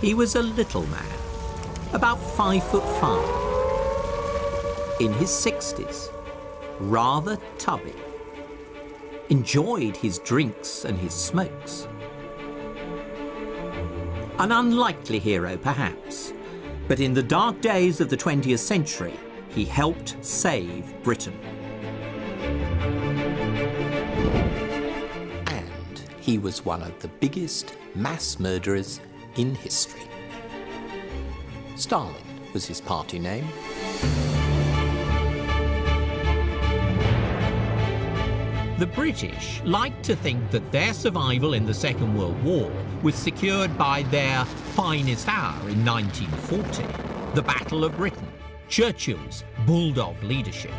He was a little man, about 5'5", in his 60s, rather tubby, enjoyed his drinks and his smokes. An unlikely hero, perhaps, but in the dark days of the 20th century, he helped save Britain. And he was one of the biggest mass murderers in history. Stalin was his party name. The British liked to think that their survival in the Second World War was secured by their finest hour in 1940, the Battle of Britain, Churchill's bulldog leadership.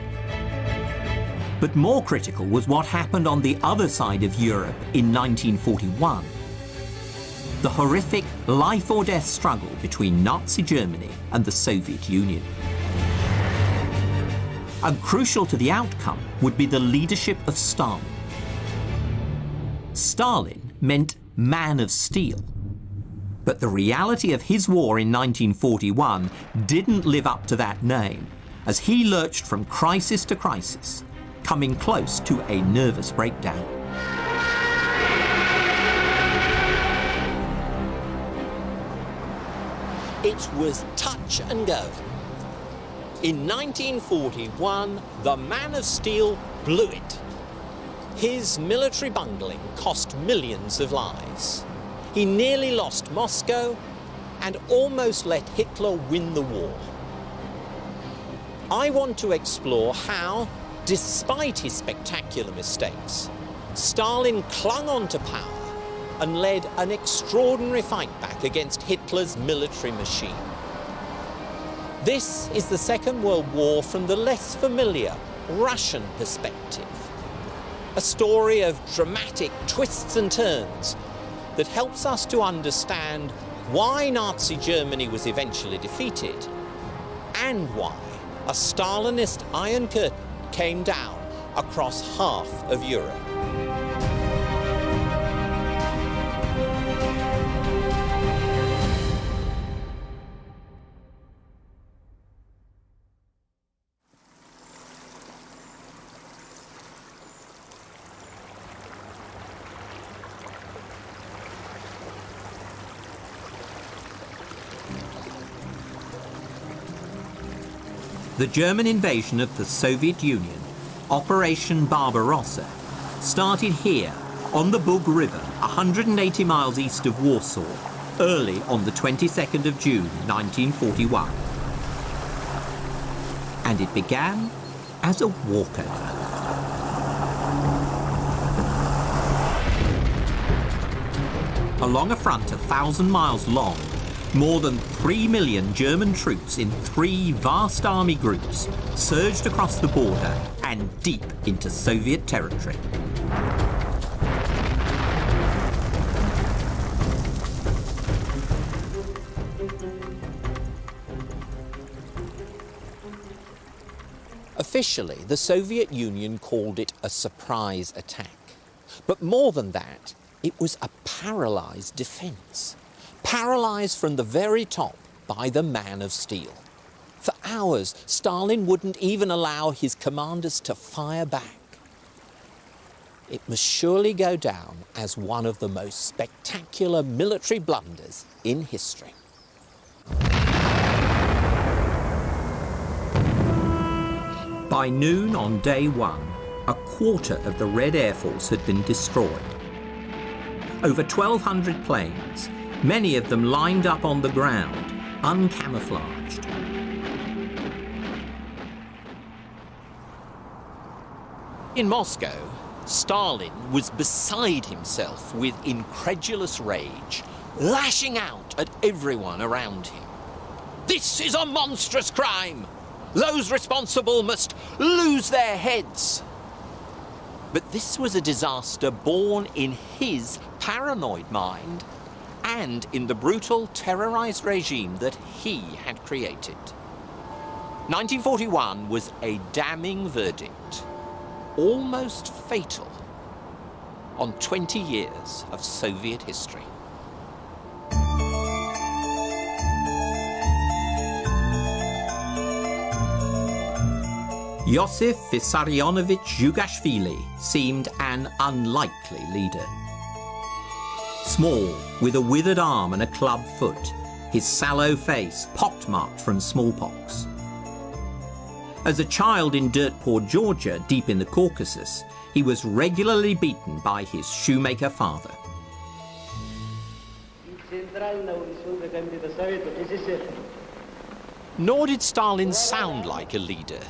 But more critical was what happened on the other side of Europe in 1941. The horrific life-or-death struggle between Nazi Germany and the Soviet Union. And crucial to the outcome would be the leadership of Stalin. Stalin meant man of steel. But the reality of his war in 1941 didn't live up to that name, as he lurched from crisis to crisis, coming close to a nervous breakdown. It was touch and go. In 1941, the man of steel blew it. His military bungling cost millions of lives. He nearly lost Moscow and almost let Hitler win the war. I want to explore how, despite his spectacular mistakes, Stalin clung on to power and led an extraordinary fight back against Hitler's military machine. This is the Second World War from the less familiar Russian perspective. A story of dramatic twists and turns that helps us to understand why Nazi Germany was eventually defeated and why a Stalinist Iron Curtain came down across half of Europe. The German invasion of the Soviet Union, Operation Barbarossa, started here on the Bug River, 180 miles east of Warsaw, early on the 22nd of June, 1941. And it began as a walkover. Along a front 1,000 miles long, more than 3 million German troops in 3 vast army groups surged across the border and deep into Soviet territory. Officially, the Soviet Union called it a surprise attack. But more than that, it was a paralysed defence. Paralysed from the very top by the man of steel. For hours, Stalin wouldn't even allow his commanders to fire back. It must surely go down as one of the most spectacular military blunders in history. By noon on day one, a quarter of the Red Air Force had been destroyed. Over 1,200 planes, many of them lined up on the ground, uncamouflaged. In Moscow, Stalin was beside himself with incredulous rage, lashing out at everyone around him. This is a monstrous crime! Those responsible must lose their heads! But this was a disaster born in his paranoid mind and in the brutal, terrorized regime that he had created. 1941 was a damning verdict, almost fatal, on 20 years of Soviet history. Iosif Vissarionovich Zhugashvili seemed an unlikely leader. Small, with a withered arm and a club foot, his sallow face pockmarked from smallpox. As a child in dirt-poor Georgia, deep in the Caucasus, he was regularly beaten by his shoemaker father. Nor did Stalin sound like a leader.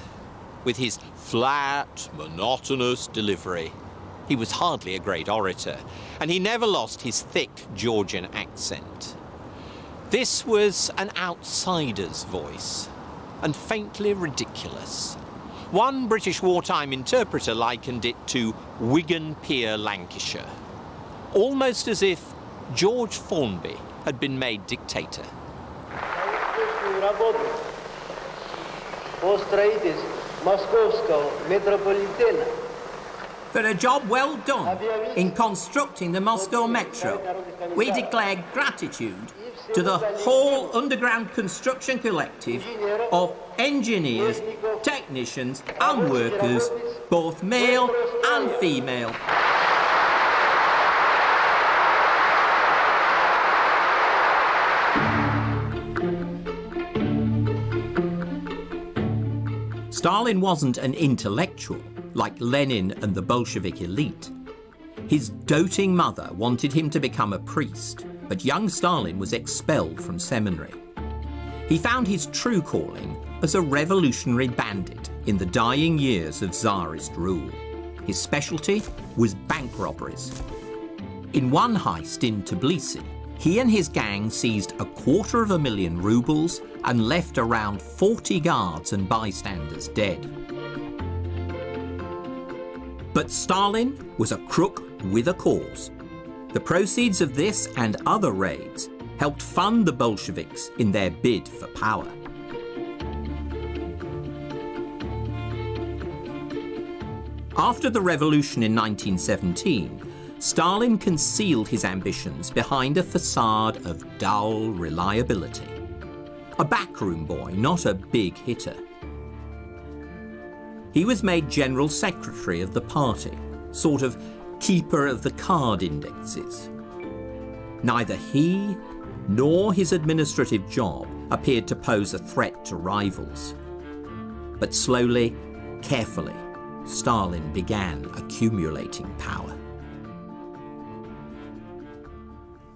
With his flat, monotonous delivery, he was hardly a great orator, and he never lost his thick Georgian accent. This was an outsider's voice, and faintly ridiculous. One British wartime interpreter likened it to Wigan Pier, Lancashire, almost as if George Formby had been made dictator. For a job well done in constructing the Moscow Metro, we declare gratitude to the whole underground construction collective of engineers, technicians and workers, both male and female. Stalin wasn't an intellectual like Lenin and the Bolshevik elite. His doting mother wanted him to become a priest, but young Stalin was expelled from seminary. He found his true calling as a revolutionary bandit in the dying years of Tsarist rule. His specialty was bank robberies. In one heist in Tbilisi, he and his gang seized 250,000 rubles and left around 40 guards and bystanders dead. But Stalin was a crook with a cause. The proceeds of this and other raids helped fund the Bolsheviks in their bid for power. After the revolution in 1917, Stalin concealed his ambitions behind a facade of dull reliability. A backroom boy, not a big hitter. He was made General Secretary of the party, sort of keeper of the card indexes. Neither he nor his administrative job appeared to pose a threat to rivals. But slowly, carefully, Stalin began accumulating power.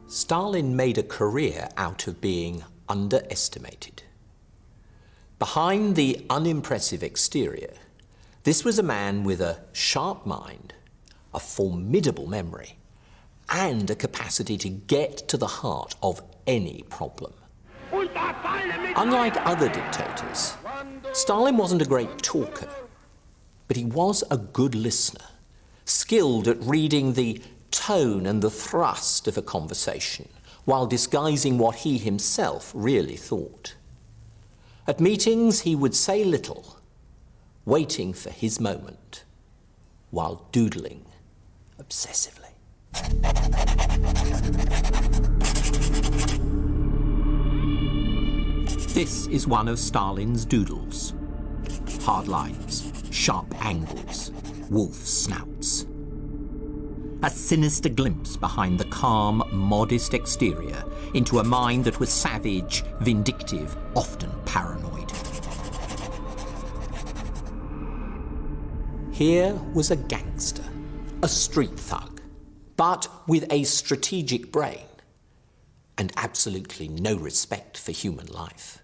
Stalin made a career out of being underestimated. Behind the unimpressive exterior, this was a man with a sharp mind, a formidable memory, and a capacity to get to the heart of any problem. Unlike other dictators, Stalin wasn't a great talker, but he was a good listener, skilled at reading the tone and the thrust of a conversation while disguising what he himself really thought. At meetings, he would say little, waiting for his moment, while doodling obsessively. This is one of Stalin's doodles. Hard lines, sharp angles, wolf snouts. A sinister glimpse behind the calm, modest exterior into a mind that was savage, vindictive, often paranoid. Here was a gangster, a street thug, but with a strategic brain and absolutely no respect for human life.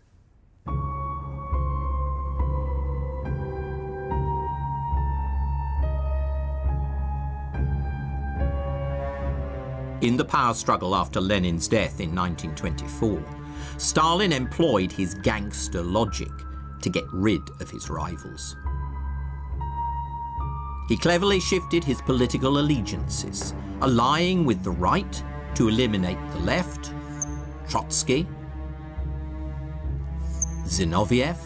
In the power struggle after Lenin's death in 1924, Stalin employed his gangster logic to get rid of his rivals. He cleverly shifted his political allegiances, allying with the right to eliminate the left, Trotsky, Zinoviev,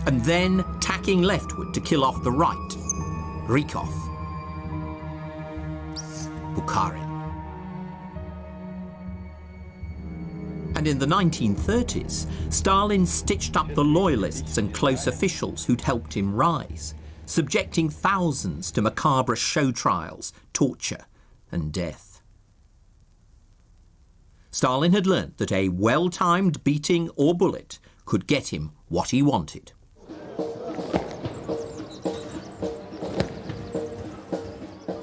and then tacking leftward to kill off the right, Rykov, Bukharin. And And in the 1930s, Stalin stitched up the loyalists and close officials who'd helped him rise, subjecting thousands to macabre show trials, torture and death. Stalin had learnt that a well-timed beating or bullet could get him what he wanted.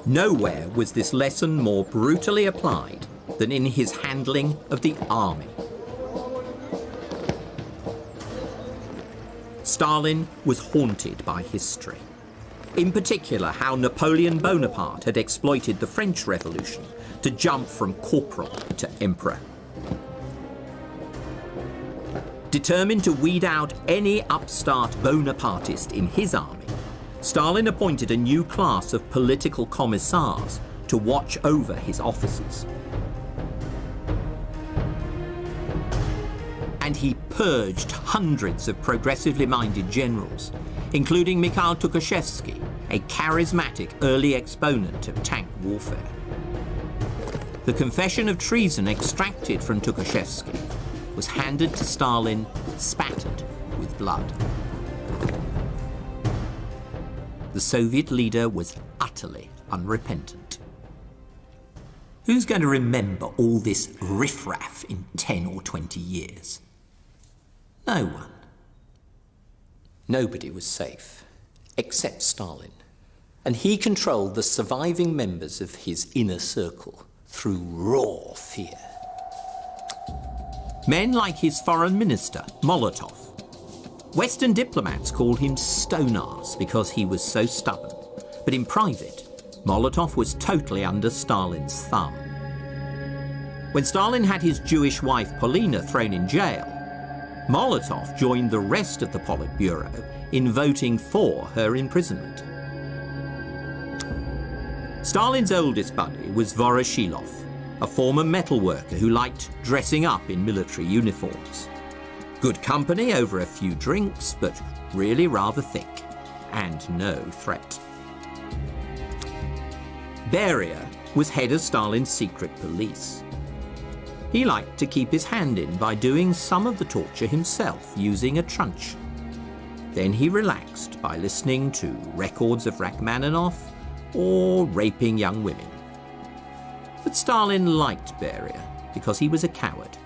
Nowhere was this lesson more brutally applied than in his handling of the army. Stalin was haunted by history. In particular, how Napoleon Bonaparte had exploited the French Revolution to jump from corporal to emperor. Determined to weed out any upstart Bonapartist in his army, Stalin appointed a new class of political commissars to watch over his officers. And he purged hundreds of progressively minded generals, including Mikhail Tukhachevsky, a charismatic early exponent of tank warfare. The confession of treason extracted from Tukhachevsky was handed to Stalin spattered with blood. The Soviet leader was utterly unrepentant. Who's going to remember all this riffraff in 10 or 20 years? No one. Nobody was safe, except Stalin. And he controlled the surviving members of his inner circle through raw fear. Men like his foreign minister, Molotov. Western diplomats called him Stone-Ass because he was so stubborn. But in private, Molotov was totally under Stalin's thumb. When Stalin had his Jewish wife Polina thrown in jail, Molotov joined the rest of the Politburo in voting for her imprisonment. Stalin's oldest buddy was Voroshilov, a former metal worker who liked dressing up in military uniforms. Good company over a few drinks, but really rather thick, and no threat. Beria was head of Stalin's secret police. He liked to keep his hand in by doing some of the torture himself using a truncheon. Then he relaxed by listening to records of Rachmaninoff or raping young women. But Stalin liked Beria because he was a coward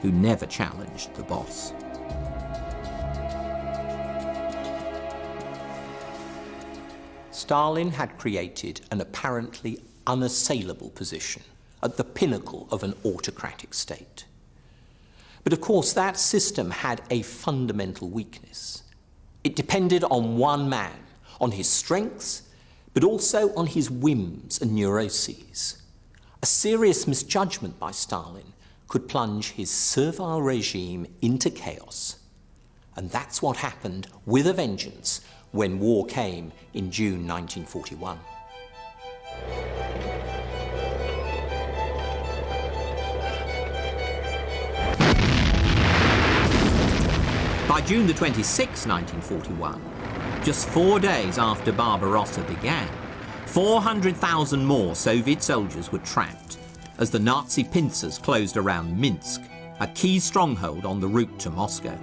who never challenged the boss. Stalin had created an apparently unassailable position at the pinnacle of an autocratic state. But of course, that system had a fundamental weakness. It depended on one man, on his strengths, but also on his whims and neuroses. A serious misjudgment by Stalin could plunge his servile regime into chaos. And that's what happened with a vengeance when war came in June 1941. By June the 26th, 1941, just 4 days after Barbarossa began, 400,000 more Soviet soldiers were trapped as the Nazi pincers closed around Minsk, a key stronghold on the route to Moscow.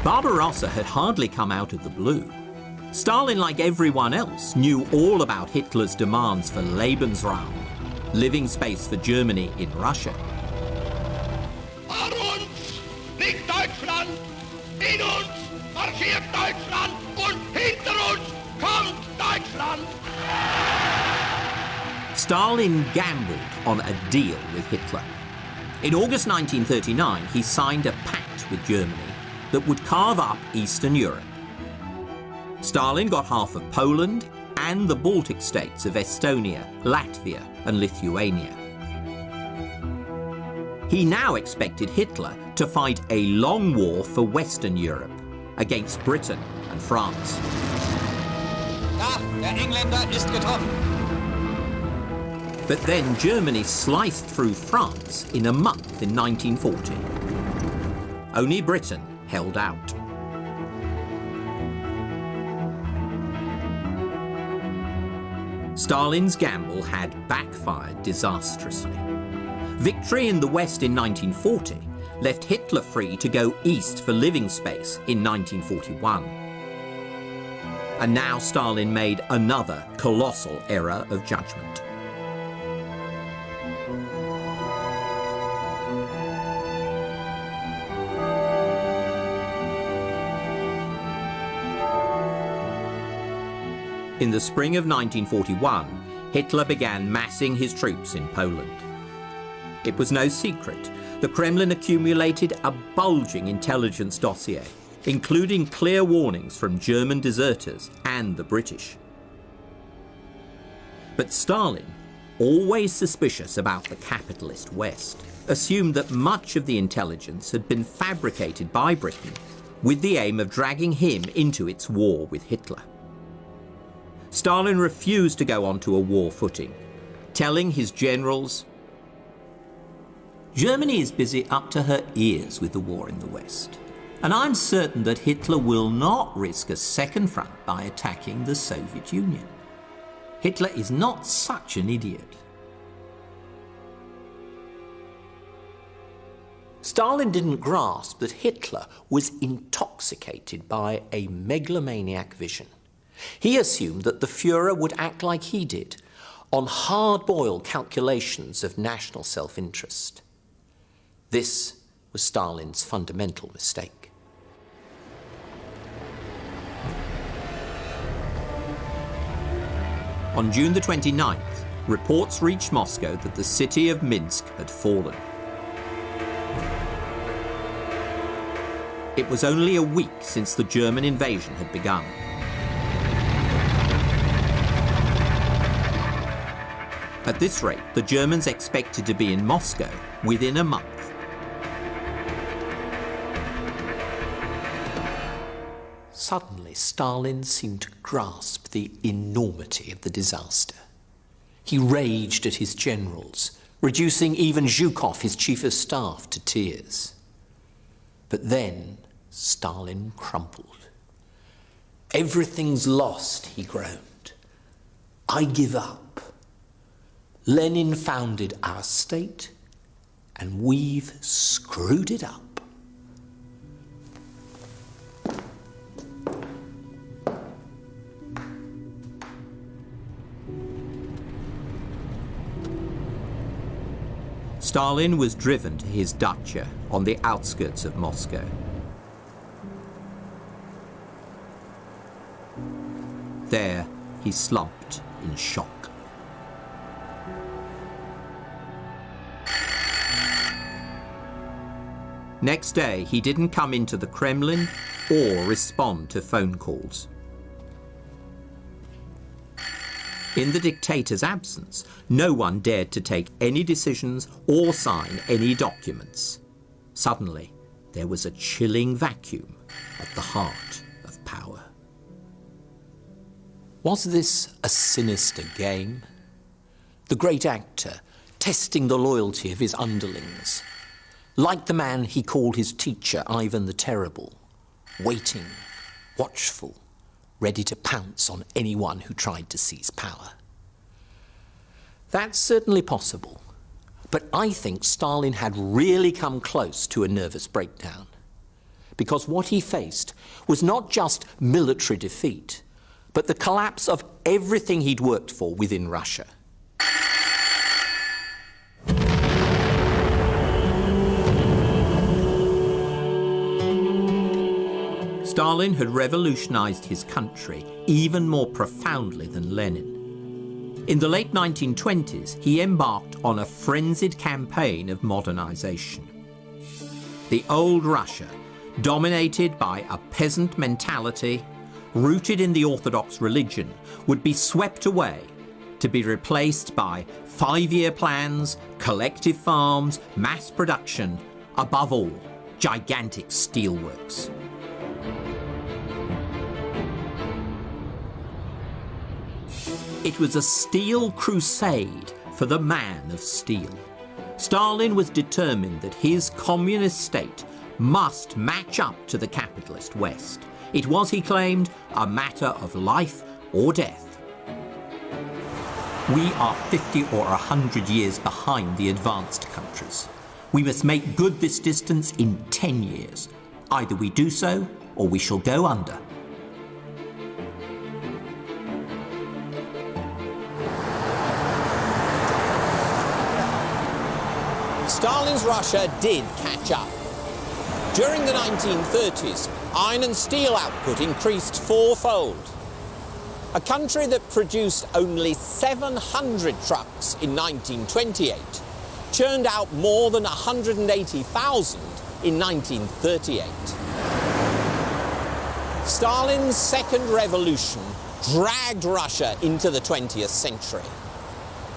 Barbarossa had hardly come out of the blue. Stalin, like everyone else, knew all about Hitler's demands for Lebensraum, living space for Germany in Russia. Vor uns liegt Deutschland, in uns marschiert Deutschland und hinter uns kommt Deutschland. Stalin gambled on a deal with Hitler. In August 1939, he signed a pact with Germany that would carve up Eastern Europe. Stalin got half of Poland and the Baltic states of Estonia, Latvia and Lithuania. He now expected Hitler to fight a long war for Western Europe against Britain and France. Ja, der Engländer ist getroffen. But then Germany sliced through France in a month in 1940. Only Britain held out. Stalin's gamble had backfired disastrously. Victory in the West in 1940 left Hitler free to go east for living space in 1941. And now Stalin made another colossal error of judgment. In the spring of 1941, Hitler began massing his troops in Poland. It was no secret. The Kremlin accumulated a bulging intelligence dossier, including clear warnings from German deserters and the British. But Stalin, always suspicious about the capitalist West, assumed that much of the intelligence had been fabricated by Britain with the aim of dragging him into its war with Hitler. Stalin refused to go onto a war footing, telling his generals, "Germany is busy up to her ears with the war in the West, and I'm certain that Hitler will not risk a second front by attacking the Soviet Union. Hitler is not such an idiot." Stalin didn't grasp that Hitler was intoxicated by a megalomaniac vision. He assumed that the Führer would act like he did, on hard-boiled calculations of national self-interest. This was Stalin's fundamental mistake. On June the 29th, reports reached Moscow that the city of Minsk had fallen. It was only a week since the German invasion had begun. At this rate, the Germans expected to be in Moscow within a month. Suddenly, Stalin seemed to grasp the enormity of the disaster. He raged at his generals, reducing even Zhukov, his chief of staff, to tears. But then Stalin crumpled. "Everything's lost," he groaned. "I give up. Lenin founded our state, and we've screwed it up." Stalin was driven to his dacha on the outskirts of Moscow. There, he slumped in shock. Next day, he didn't come into the Kremlin or respond to phone calls. In the dictator's absence, no one dared to take any decisions or sign any documents. Suddenly, there was a chilling vacuum at the heart of power. Was this a sinister game? The great actor testing the loyalty of his underlings, like the man he called his teacher, Ivan the Terrible, waiting, watchful, ready to pounce on anyone who tried to seize power. That's certainly possible, but I think Stalin had really come close to a nervous breakdown, because what he faced was not just military defeat, but the collapse of everything he'd worked for within Russia. Stalin had revolutionized his country even more profoundly than Lenin. In the late 1920s, he embarked on a frenzied campaign of modernization. The old Russia, dominated by a peasant mentality, rooted in the Orthodox religion, would be swept away to be replaced by 5-year plans, collective farms, mass production, above all, gigantic steelworks. It was a steel crusade for the man of steel. Stalin was determined that his communist state must match up to the capitalist West. It was, he claimed, a matter of life or death. We are 50 or 100 years behind the advanced countries. We must make good this distance in 10 years. Either we do so, or we shall go under. Stalin's Russia did catch up. During the 1930s, iron and steel output increased fourfold. A country that produced only 700 trucks in 1928 churned out more than 180,000 in 1938. Stalin's second revolution dragged Russia into the 20th century.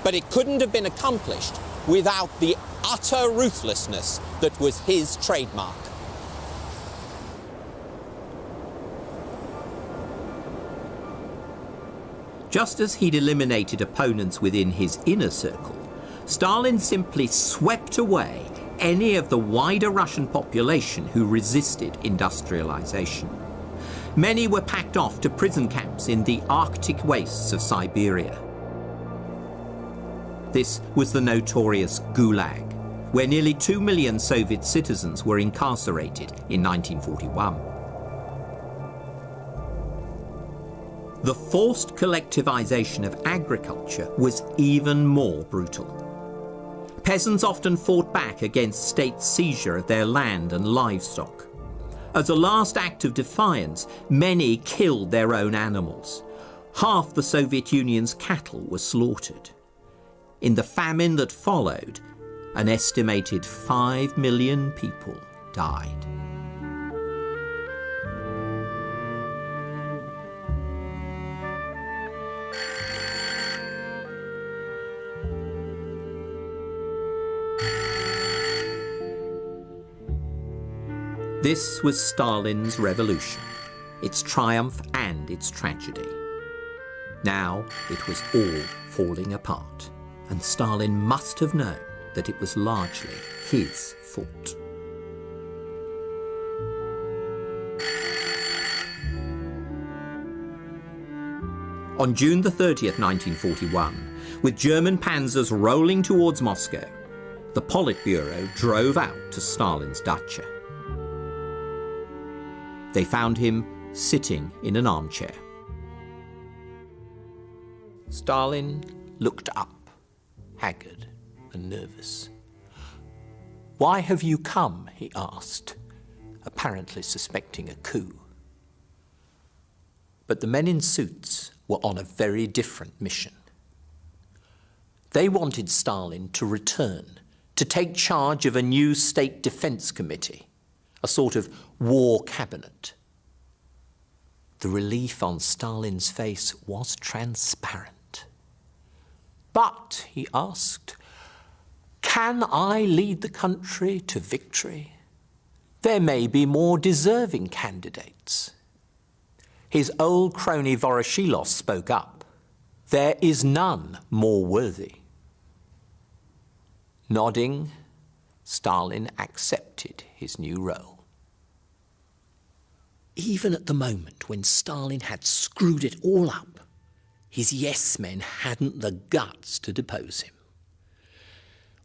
But it couldn't have been accomplished without the utter ruthlessness that was his trademark. Just as he'd eliminated opponents within his inner circle, Stalin simply swept away any of the wider Russian population who resisted industrialization. Many were packed off to prison camps in the Arctic wastes of Siberia. This was the notorious Gulag, where nearly 2 million Soviet citizens were incarcerated in 1941. The forced collectivization of agriculture was even more brutal. Peasants often fought back against state seizure of their land and livestock. As a last act of defiance, many killed their own animals. Half the Soviet Union's cattle were slaughtered. In the famine that followed, an estimated 5 million people died. This was Stalin's revolution, its triumph and its tragedy. Now it was all falling apart, and Stalin must have known that it was largely his fault. On June the 30th, 1941, with German panzers rolling towards Moscow, the Politburo drove out to Stalin's dacha. They found him sitting in an armchair. Stalin looked up, haggard and nervous. "Why have you come?" he asked, apparently suspecting a coup. But the men in suits were on a very different mission. They wanted Stalin to return, to take charge of a new state defense committee, a sort of war cabinet. The relief on Stalin's face was transparent. "But," he asked, "can I lead the country to victory? There may be more deserving candidates." His old crony Voroshilov spoke up. "There is none more worthy." Nodding, Stalin accepted his new role. Even at the moment when Stalin had screwed it all up, his yes-men hadn't the guts to depose him.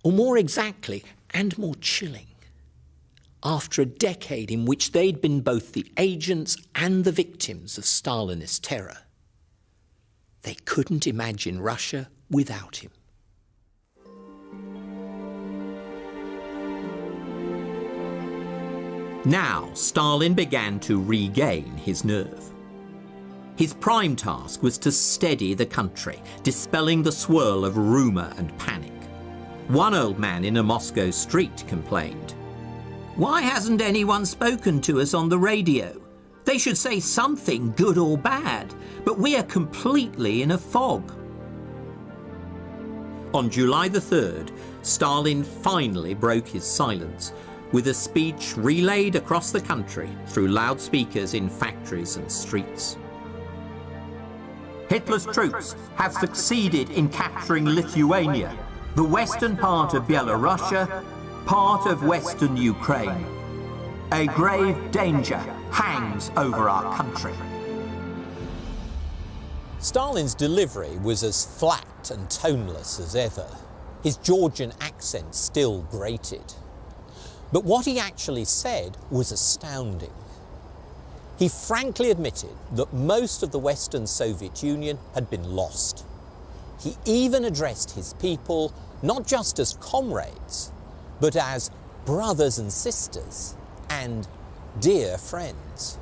Or more exactly, and more chilling, after a decade in which they'd been both the agents and the victims of Stalinist terror, they couldn't imagine Russia without him. Now, Stalin began to regain his nerve. His prime task was to steady the country, dispelling the swirl of rumour and panic. One old man in a Moscow street complained, "Why hasn't anyone spoken to us on the radio? They should say something, good or bad, but we are completely in a fog." On July the 3rd, Stalin finally broke his silence with a speech relayed across the country through loudspeakers in factories and streets. Hitler's troops have succeeded in capturing Lithuania, the western part of Belorussia, part of western Ukraine. A grave danger hangs over our country. Stalin's delivery was as flat and toneless as ever. His Georgian accent still grated. But what he actually said was astounding. He frankly admitted that most of the Western Soviet Union had been lost. He even addressed his people not just as comrades, but as brothers and sisters and dear friends.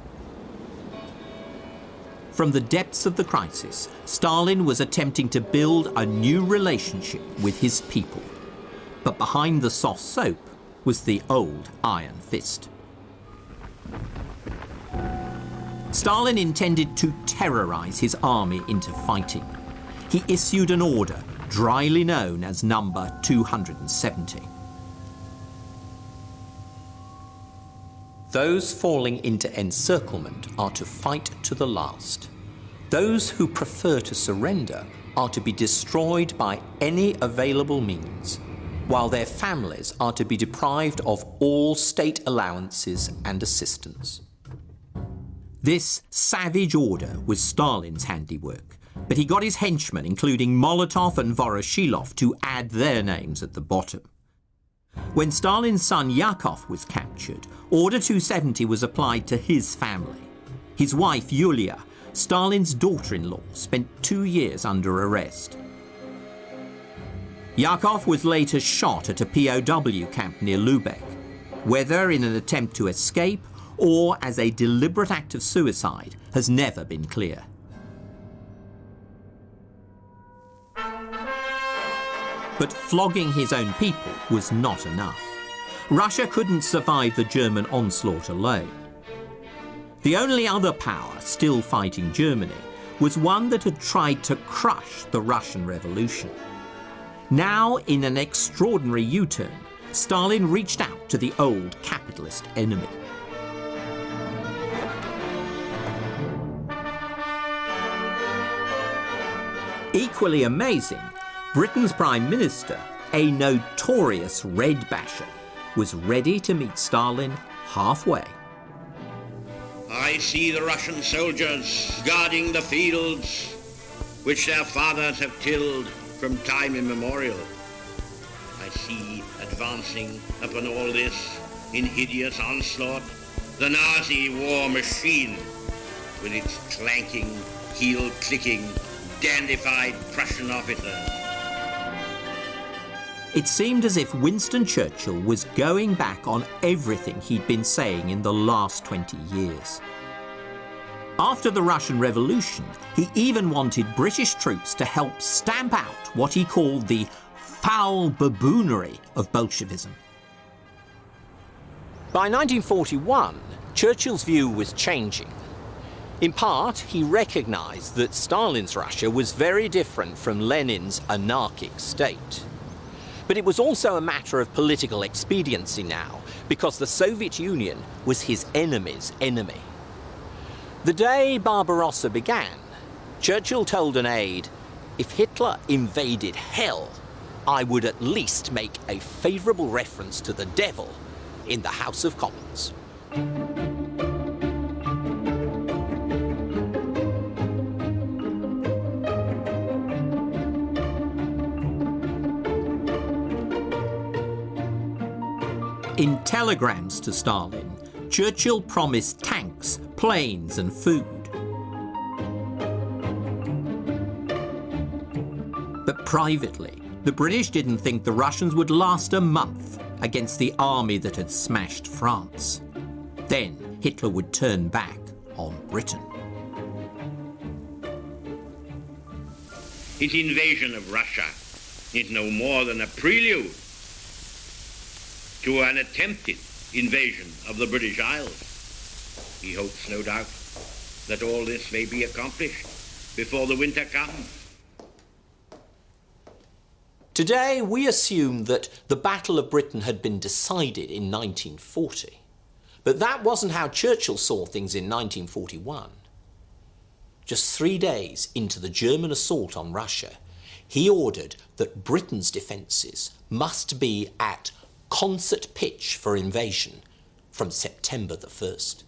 From the depths of the crisis, Stalin was attempting to build a new relationship with his people. But behind the soft soap was the old iron fist. Stalin intended to terrorize his army into fighting. He issued an order, dryly known as Number 270. Those falling into encirclement are to fight to the last. Those who prefer to surrender are to be destroyed by any available means, while their families are to be deprived of all state allowances and assistance. This savage order was Stalin's handiwork, but he got his henchmen, including Molotov and Voroshilov, to add their names at the bottom. When Stalin's son Yakov was captured, Order 270 was applied to his family. His wife, Yulia, Stalin's daughter-in-law, spent 2 years under arrest. Yakov was later shot at a POW camp near Lubeck, whether in an attempt to escape or as a deliberate act of suicide has never been clear. But flogging his own people was not enough. Russia couldn't survive the German onslaught alone. The only other power still fighting Germany was one that had tried to crush the Russian Revolution. Now, in an extraordinary U-turn, Stalin reached out to the old capitalist enemy. Equally amazing, Britain's Prime Minister, a notorious red basher, was ready to meet Stalin halfway. I see the Russian soldiers guarding the fields which their fathers have tilled from time immemorial. I see advancing upon all this in hideous onslaught the Nazi war machine with its clanking, heel-clicking, dandified Prussian officers. It seemed as if Winston Churchill was going back on everything he'd been saying in the last 20 years. After the Russian Revolution, he even wanted British troops to help stamp out what he called the foul baboonery of Bolshevism. By 1941, Churchill's view was changing. In part, he recognised that Stalin's Russia was very different from Lenin's anarchic state. But it was also a matter of political expediency now, because the Soviet Union was his enemy's enemy. The day Barbarossa began, Churchill told an aide, "If Hitler invaded hell, I would at least make a favourable reference to the devil in the House of Commons." In telegrams to Stalin, Churchill promised tanks, planes and food. But privately, the British didn't think the Russians would last a month against the army that had smashed France. Then Hitler would turn back on Britain. His invasion of Russia is no more than a prelude to an attempted invasion of the British Isles. He hopes, no doubt, that all this may be accomplished before the winter comes. Today, we assume that the Battle of Britain had been decided in 1940. But that wasn't how Churchill saw things in 1941. Just 3 days into the German assault on Russia, he ordered that Britain's defences must be at concert pitch for invasion from September the 1st.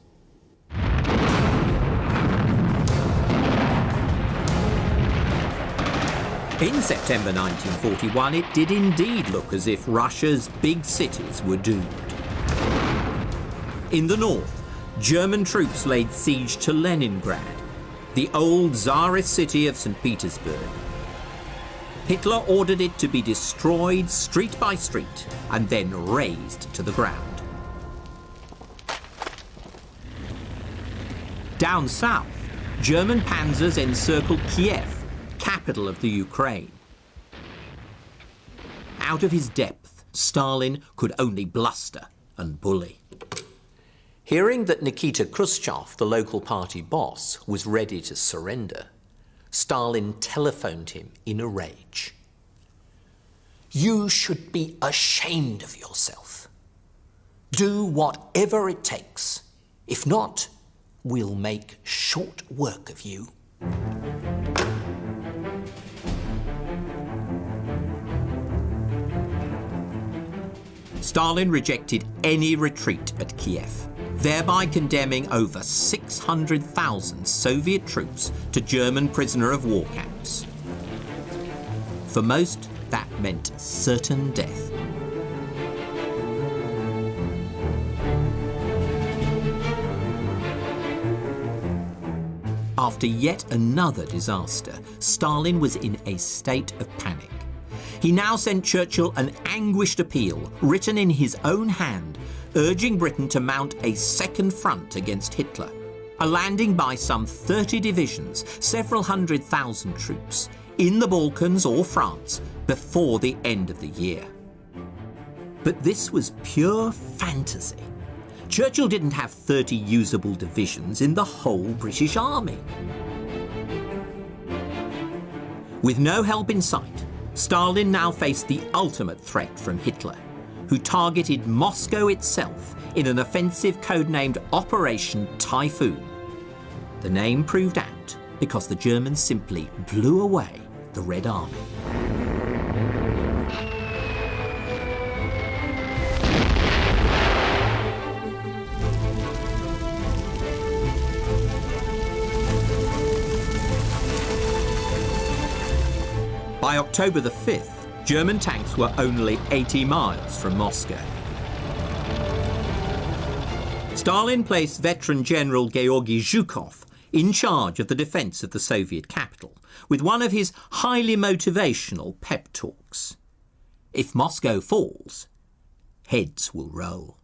In September 1941, it did indeed look as if Russia's big cities were doomed. In the north, German troops laid siege to Leningrad, the old Tsarist city of St. Petersburg. Hitler ordered it to be destroyed street by street and then razed to the ground. Down south, German panzers encircled Kiev, capital of the Ukraine. Out of his depth, Stalin could only bluster and bully. Hearing that Nikita Khrushchev, the local party boss, was ready to surrender, Stalin telephoned him in a rage. "You should be ashamed of yourself. Do whatever it takes. If not, we'll make short work of you." Stalin rejected any retreat at Kiev, thereby condemning over 600,000 Soviet troops to German prisoner of war camps. For most, that meant certain death. After yet another disaster, Stalin was in a state of panic. He now sent Churchill an anguished appeal, written in his own hand, urging Britain to mount a second front against Hitler, a landing by some 30 divisions, several 100,000 troops, in the Balkans or France before the end of the year. But this was pure fantasy. Churchill didn't have 30 usable divisions in the whole British Army. With no help in sight, Stalin now faced the ultimate threat from Hitler, who targeted Moscow itself in an offensive codenamed Operation Typhoon. The name proved apt because the Germans simply blew away the Red Army. By October the 5th, German tanks were only 80 miles from Moscow. Stalin placed veteran General Georgy Zhukov in charge of the defence of the Soviet capital, with one of his highly motivational pep talks. If Moscow falls, heads will roll.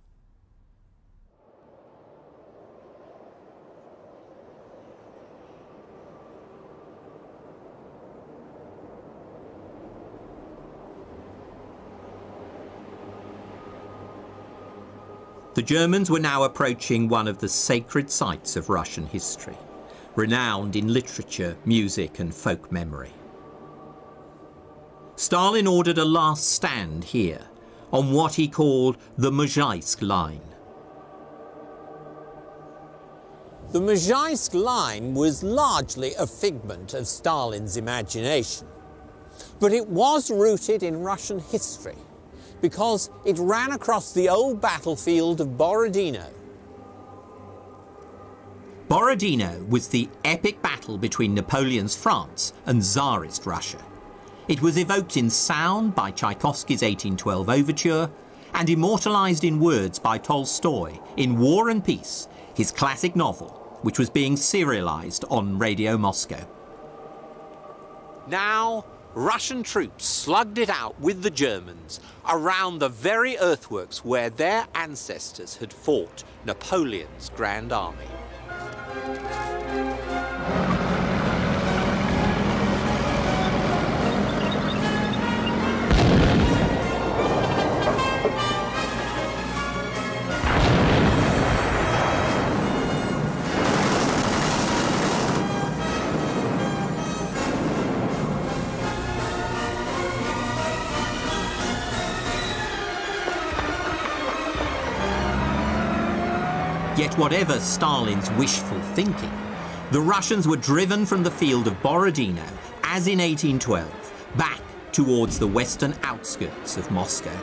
The Germans were now approaching one of the sacred sites of Russian history, renowned in literature, music and folk memory. Stalin ordered a last stand here, on what he called the Mozhaisk Line. The Mozhaisk Line was largely a figment of Stalin's imagination, but it was rooted in Russian history, because it ran across the old battlefield of Borodino. Borodino was the epic battle between Napoleon's France and Tsarist Russia. It was evoked in sound by Tchaikovsky's 1812 overture and immortalised in words by Tolstoy in War and Peace, his classic novel, which was being serialised on Radio Moscow. Now, Russian troops slugged it out with the Germans around the very earthworks where their ancestors had fought Napoleon's Grand Army. Yet whatever Stalin's wishful thinking, the Russians were driven from the field of Borodino, as in 1812, back towards the western outskirts of Moscow.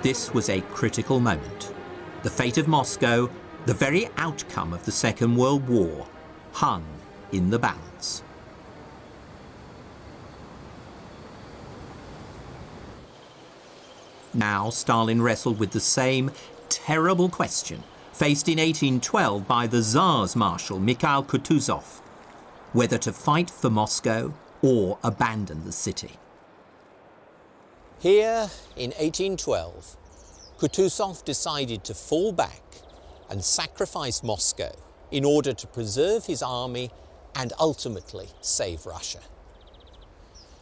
This was a critical moment. The fate of Moscow, the very outcome of the Second World War, hung in the balance. Now Stalin wrestled with the same terrible question faced in 1812 by the Tsar's Marshal Mikhail Kutuzov, whether to fight for Moscow or abandon the city. Here, in 1812, Kutuzov decided to fall back and sacrifice Moscow in order to preserve his army and ultimately save Russia.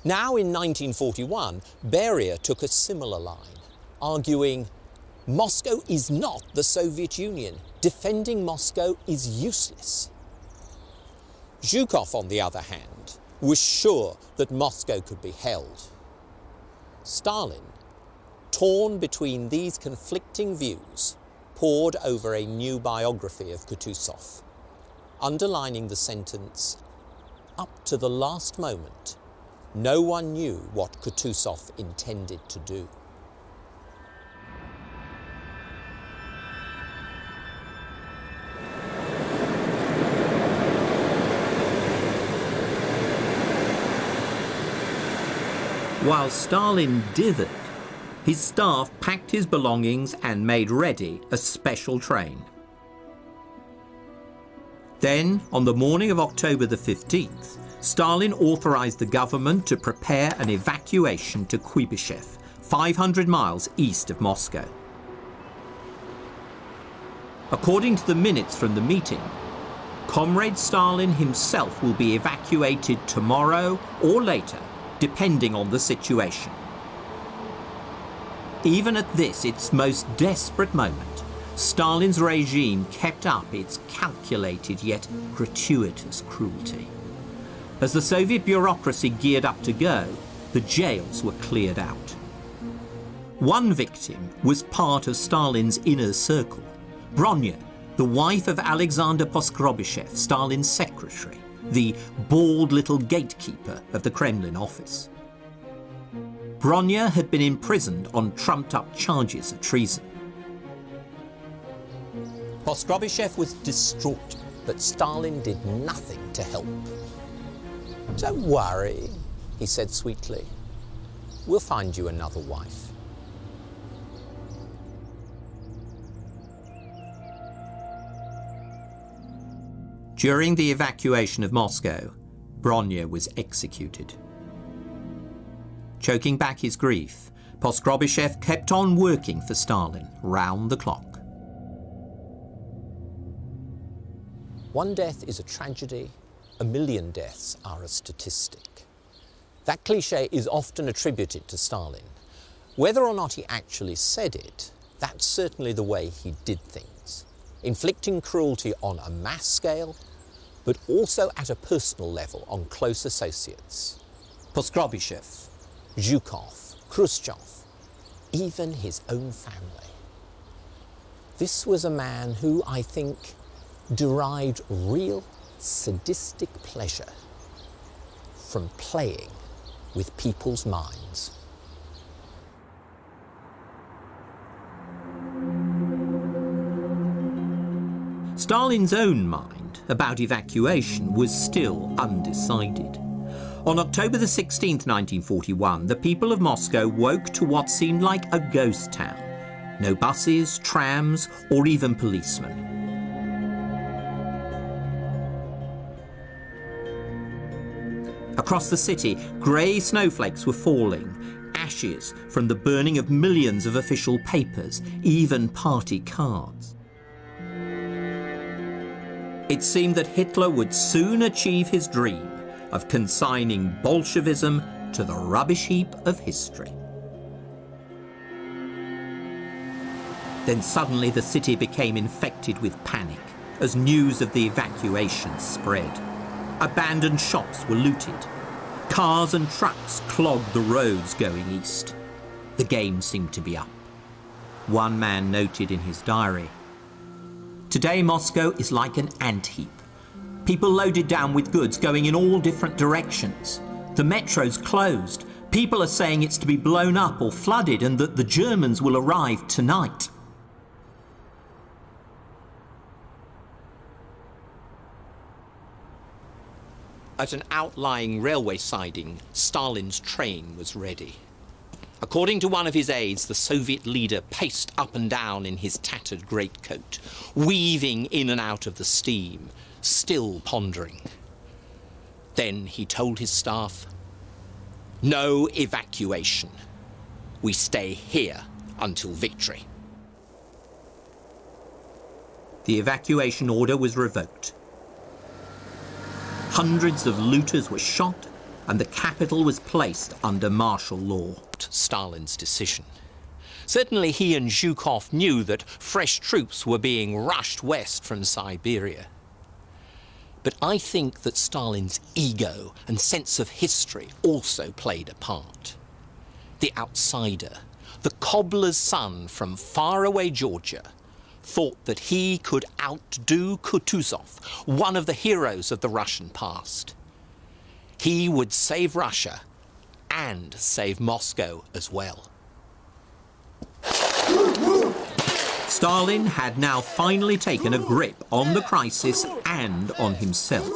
Now, in 1941, Beria took a similar line, arguing, Moscow is not the Soviet Union. Defending Moscow is useless. Zhukov, on the other hand, was sure that Moscow could be held. Stalin, torn between these conflicting views, pored over a new biography of Kutuzov, underlining the sentence, up to the last moment, no one knew what Kutuzov intended to do. While Stalin dithered, his staff packed his belongings and made ready a special train. Then, on the morning of October the 15th, Stalin authorized the government to prepare an evacuation to Kuibyshev, 500 miles east of Moscow. According to the minutes from the meeting, Comrade Stalin himself will be evacuated tomorrow or later, depending on the situation. Even at this, its most desperate moment, Stalin's regime kept up its calculated yet gratuitous cruelty. As the Soviet bureaucracy geared up to go, the jails were cleared out. One victim was part of Stalin's inner circle, Bronya, the wife of Alexander Poskrovyshev, Stalin's secretary, the bald little gatekeeper of the Kremlin office. Bronya had been imprisoned on trumped-up charges of treason. Poskrovyshev was distraught, but Stalin did nothing to help. Don't worry, he said sweetly. We'll find you another wife. During the evacuation of Moscow, Bronya was executed. Choking back his grief, Poskrovyshev kept on working for Stalin round the clock. One death is a tragedy, a million deaths are a statistic. That cliché is often attributed to Stalin. Whether or not he actually said it, that's certainly the way he did things, inflicting cruelty on a mass scale, but also at a personal level on close associates. Poskrovyshev, Zhukov, Khrushchev, even his own family. This was a man who, I think, derived real sadistic pleasure from playing with people's minds. Stalin's own mind about evacuation was still undecided. On October the 16th, 1941, the people of Moscow woke to what seemed like a ghost town. No buses, trams, or even policemen. Across the city, grey snowflakes were falling, ashes from the burning of millions of official papers, even party cards. It seemed that Hitler would soon achieve his dream of consigning Bolshevism to the rubbish heap of history. Then suddenly the city became infected with panic as news of the evacuation spread. Abandoned shops were looted. Cars and trucks clogged the roads going east. The game seemed to be up. One man noted in his diary, "Today Moscow is like an ant-heap. People loaded down with goods going in all different directions. The metro's closed. People are saying it's to be blown up or flooded and that the Germans will arrive tonight." At an outlying railway siding, Stalin's train was ready. According to one of his aides, the Soviet leader paced up and down in his tattered greatcoat, weaving in and out of the steam, still pondering. Then he told his staff, "No evacuation. We stay here until victory." The evacuation order was revoked. Hundreds of looters were shot, and the capital was placed under martial law. Stalin's decision. Certainly he and Zhukov knew that fresh troops were being rushed west from Siberia. But I think that Stalin's ego and sense of history also played a part. The outsider, the cobbler's son from faraway Georgia, thought that he could outdo Kutuzov, one of the heroes of the Russian past. He would save Russia and save Moscow as well. Stalin had now finally taken a grip on the crisis and on himself.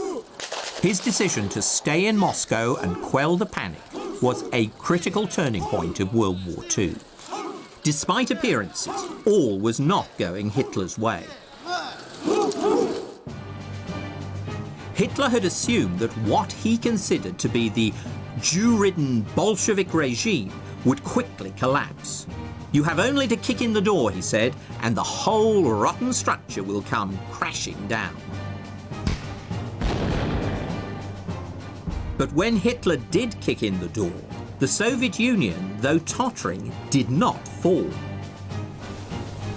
His decision to stay in Moscow and quell the panic was a critical turning point of World War II. Despite appearances, all was not going Hitler's way. Hitler had assumed that what he considered to be the Jew-ridden Bolshevik regime would quickly collapse. "You have only to kick in the door," he said, "and the whole rotten structure will come crashing down." But when Hitler did kick in the door, the Soviet Union, though tottering, did not fall.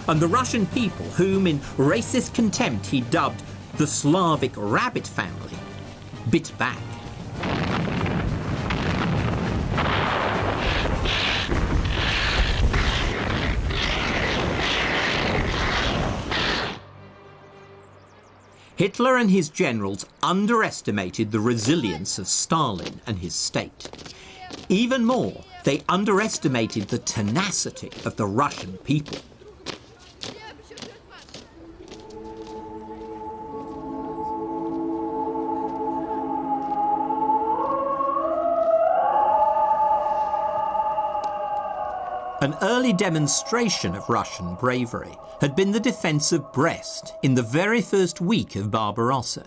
And the Russian people, whom in racist contempt he dubbed the Slavic rabbit family, bit back. Hitler and his generals underestimated the resilience of Stalin and his state. Even more, they underestimated the tenacity of the Russian people. An early demonstration of Russian bravery had been the defence of Brest in the very first week of Barbarossa.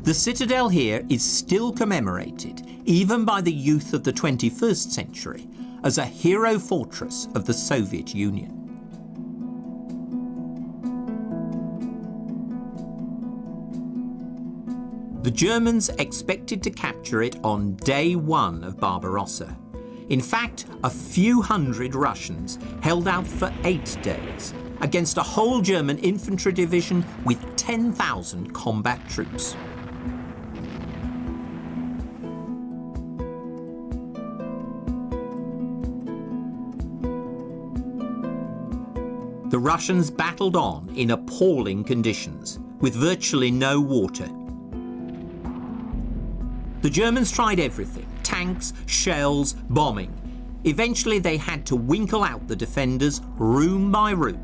The citadel here is still commemorated, even by the youth of the 21st century, as a hero fortress of the Soviet Union. The Germans expected to capture it on day one of Barbarossa. In fact, a few hundred Russians held out for 8 days against a whole German infantry division with 10,000 combat troops. The Russians battled on in appalling conditions, with virtually no water. The Germans tried everything: tanks, shells, bombing. Eventually they had to winkle out the defenders room by room.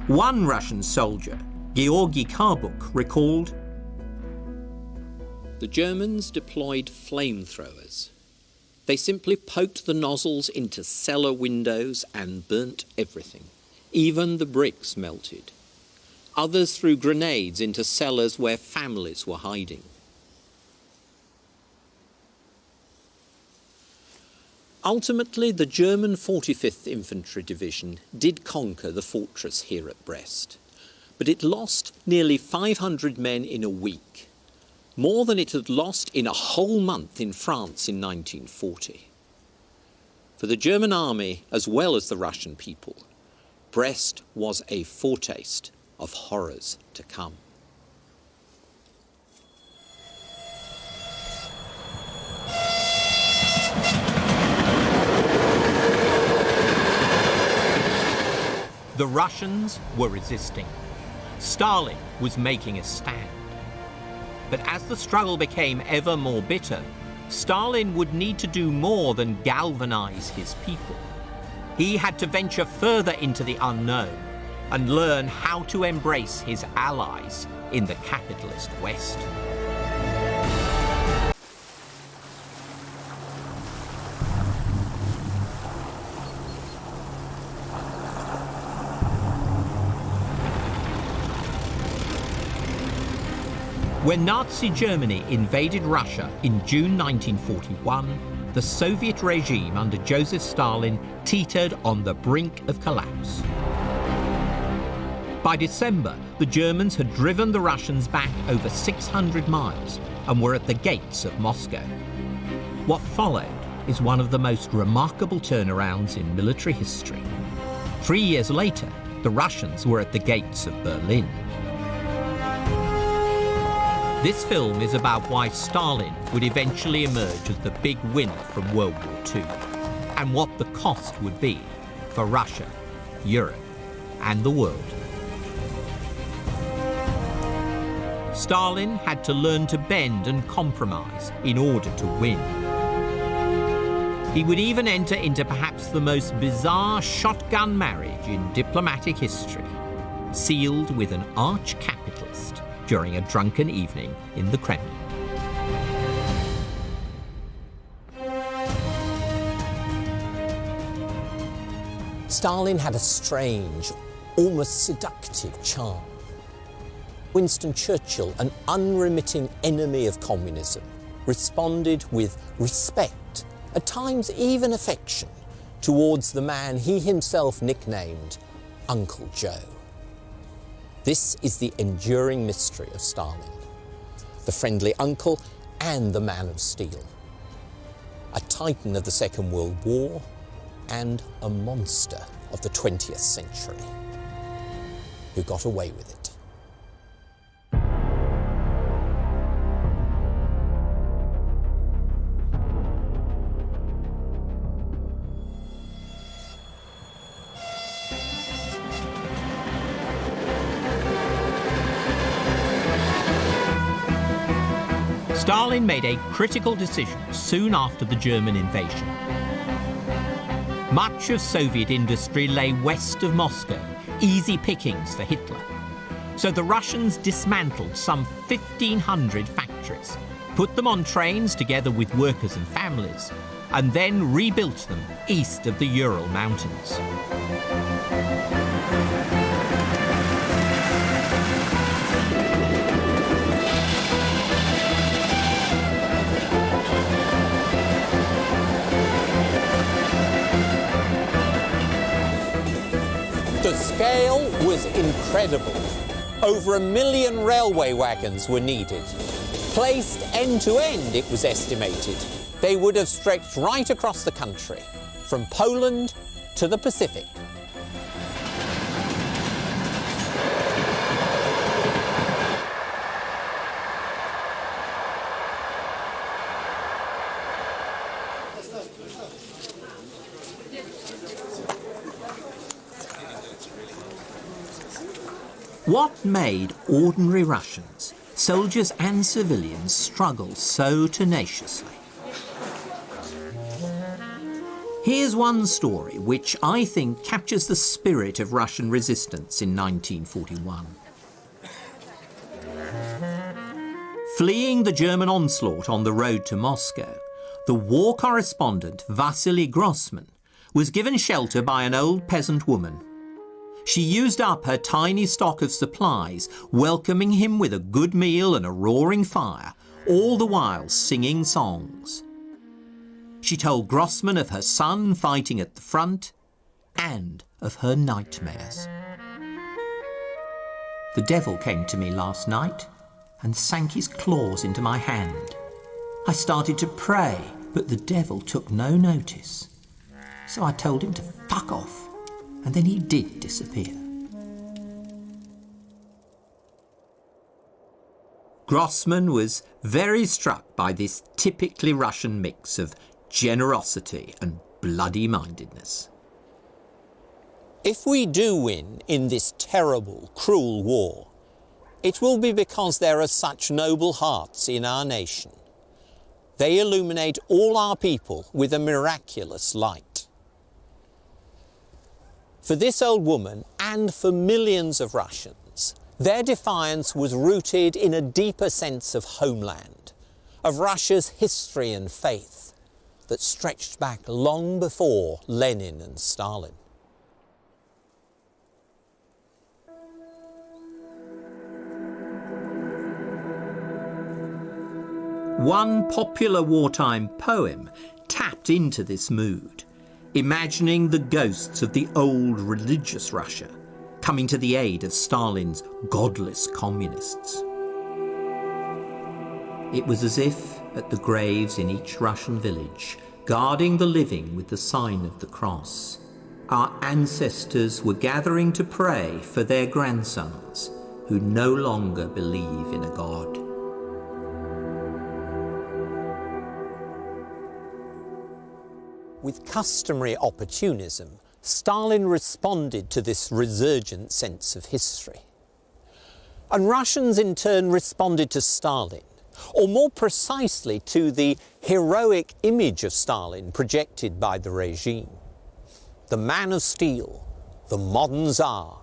One Russian soldier, Georgy Karbuk, recalled, "The Germans deployed flamethrowers. They simply poked the nozzles into cellar windows and burnt everything. Even the bricks melted. Others threw grenades into cellars where families were hiding." Ultimately, the German 45th Infantry Division did conquer the fortress here at Brest, but it lost nearly 500 men in a week, more than it had lost in a whole month in France in 1940. For the German army, as well as the Russian people, Brest was a foretaste of horrors to come. The Russians were resisting. Stalin was making a stand. But as the struggle became ever more bitter, Stalin would need to do more than galvanize his people. He had to venture further into the unknown. and learn how to embrace his allies in the capitalist West. When Nazi Germany invaded Russia in June 1941, the Soviet regime under Joseph Stalin teetered on the brink of collapse. By December, the Germans had driven the Russians back over 600 miles and were at the gates of Moscow. What followed is one of the most remarkable turnarounds in military history. 3 years later, the Russians were at the gates of Berlin. This film is about why Stalin would eventually emerge as the big winner from World War II, and what the cost would be for Russia, Europe, and the world. Stalin had to learn to bend and compromise in order to win. He would even enter into perhaps the most bizarre shotgun marriage in diplomatic history, sealed with an arch-capitalist during a drunken evening in the Kremlin. Stalin had a strange, almost seductive charm. Winston Churchill, an unremitting enemy of communism, responded with respect, at times even affection, towards the man he himself nicknamed Uncle Joe. This is the enduring mystery of Stalin, the friendly uncle and the man of steel, a titan of the Second World War and a monster of the 20th century, who got away with it. Stalin made a critical decision soon after the German invasion. Much of Soviet industry lay west of Moscow, easy pickings for Hitler. So the Russians dismantled some 1,500 factories, put them on trains together with workers and families, and then rebuilt them east of the Ural Mountains. The scale was incredible. Over 1 million railway wagons were needed. Placed end to end, it was estimated, they would have stretched right across the country, from Poland to the Pacific. What made ordinary Russians, soldiers and civilians, struggle so tenaciously? Here's one story which I think captures the spirit of Russian resistance in 1941. Fleeing the German onslaught on the road to Moscow, the war correspondent Vasily Grossman was given shelter by an old peasant woman. She used up her tiny stock of supplies, welcoming him with a good meal and a roaring fire, all the while singing songs. She told Grossman of her son fighting at the front and of her nightmares. The devil came to me last night and sank his claws into my hand. I started to pray, but the devil took no notice. So I told him to fuck off, and then he did disappear. Grossman was very struck by this typically Russian mix of generosity and bloody-mindedness. If we do win in this terrible, cruel war, it will be because there are such noble hearts in our nation. They illuminate all our people with a miraculous light. For this old woman, and for millions of Russians, their defiance was rooted in a deeper sense of homeland, of Russia's history and faith that stretched back long before Lenin and Stalin. One popular wartime poem tapped into this mood, imagining the ghosts of the old religious Russia coming to the aid of Stalin's godless communists. It was as if, at the graves in each Russian village, guarding the living with the sign of the cross, our ancestors were gathering to pray for their grandsons who no longer believe in a god. With customary opportunism, Stalin responded to this resurgent sense of history. And Russians in turn responded to Stalin, or more precisely to the heroic image of Stalin projected by the regime. The man of steel, the modern Tsar,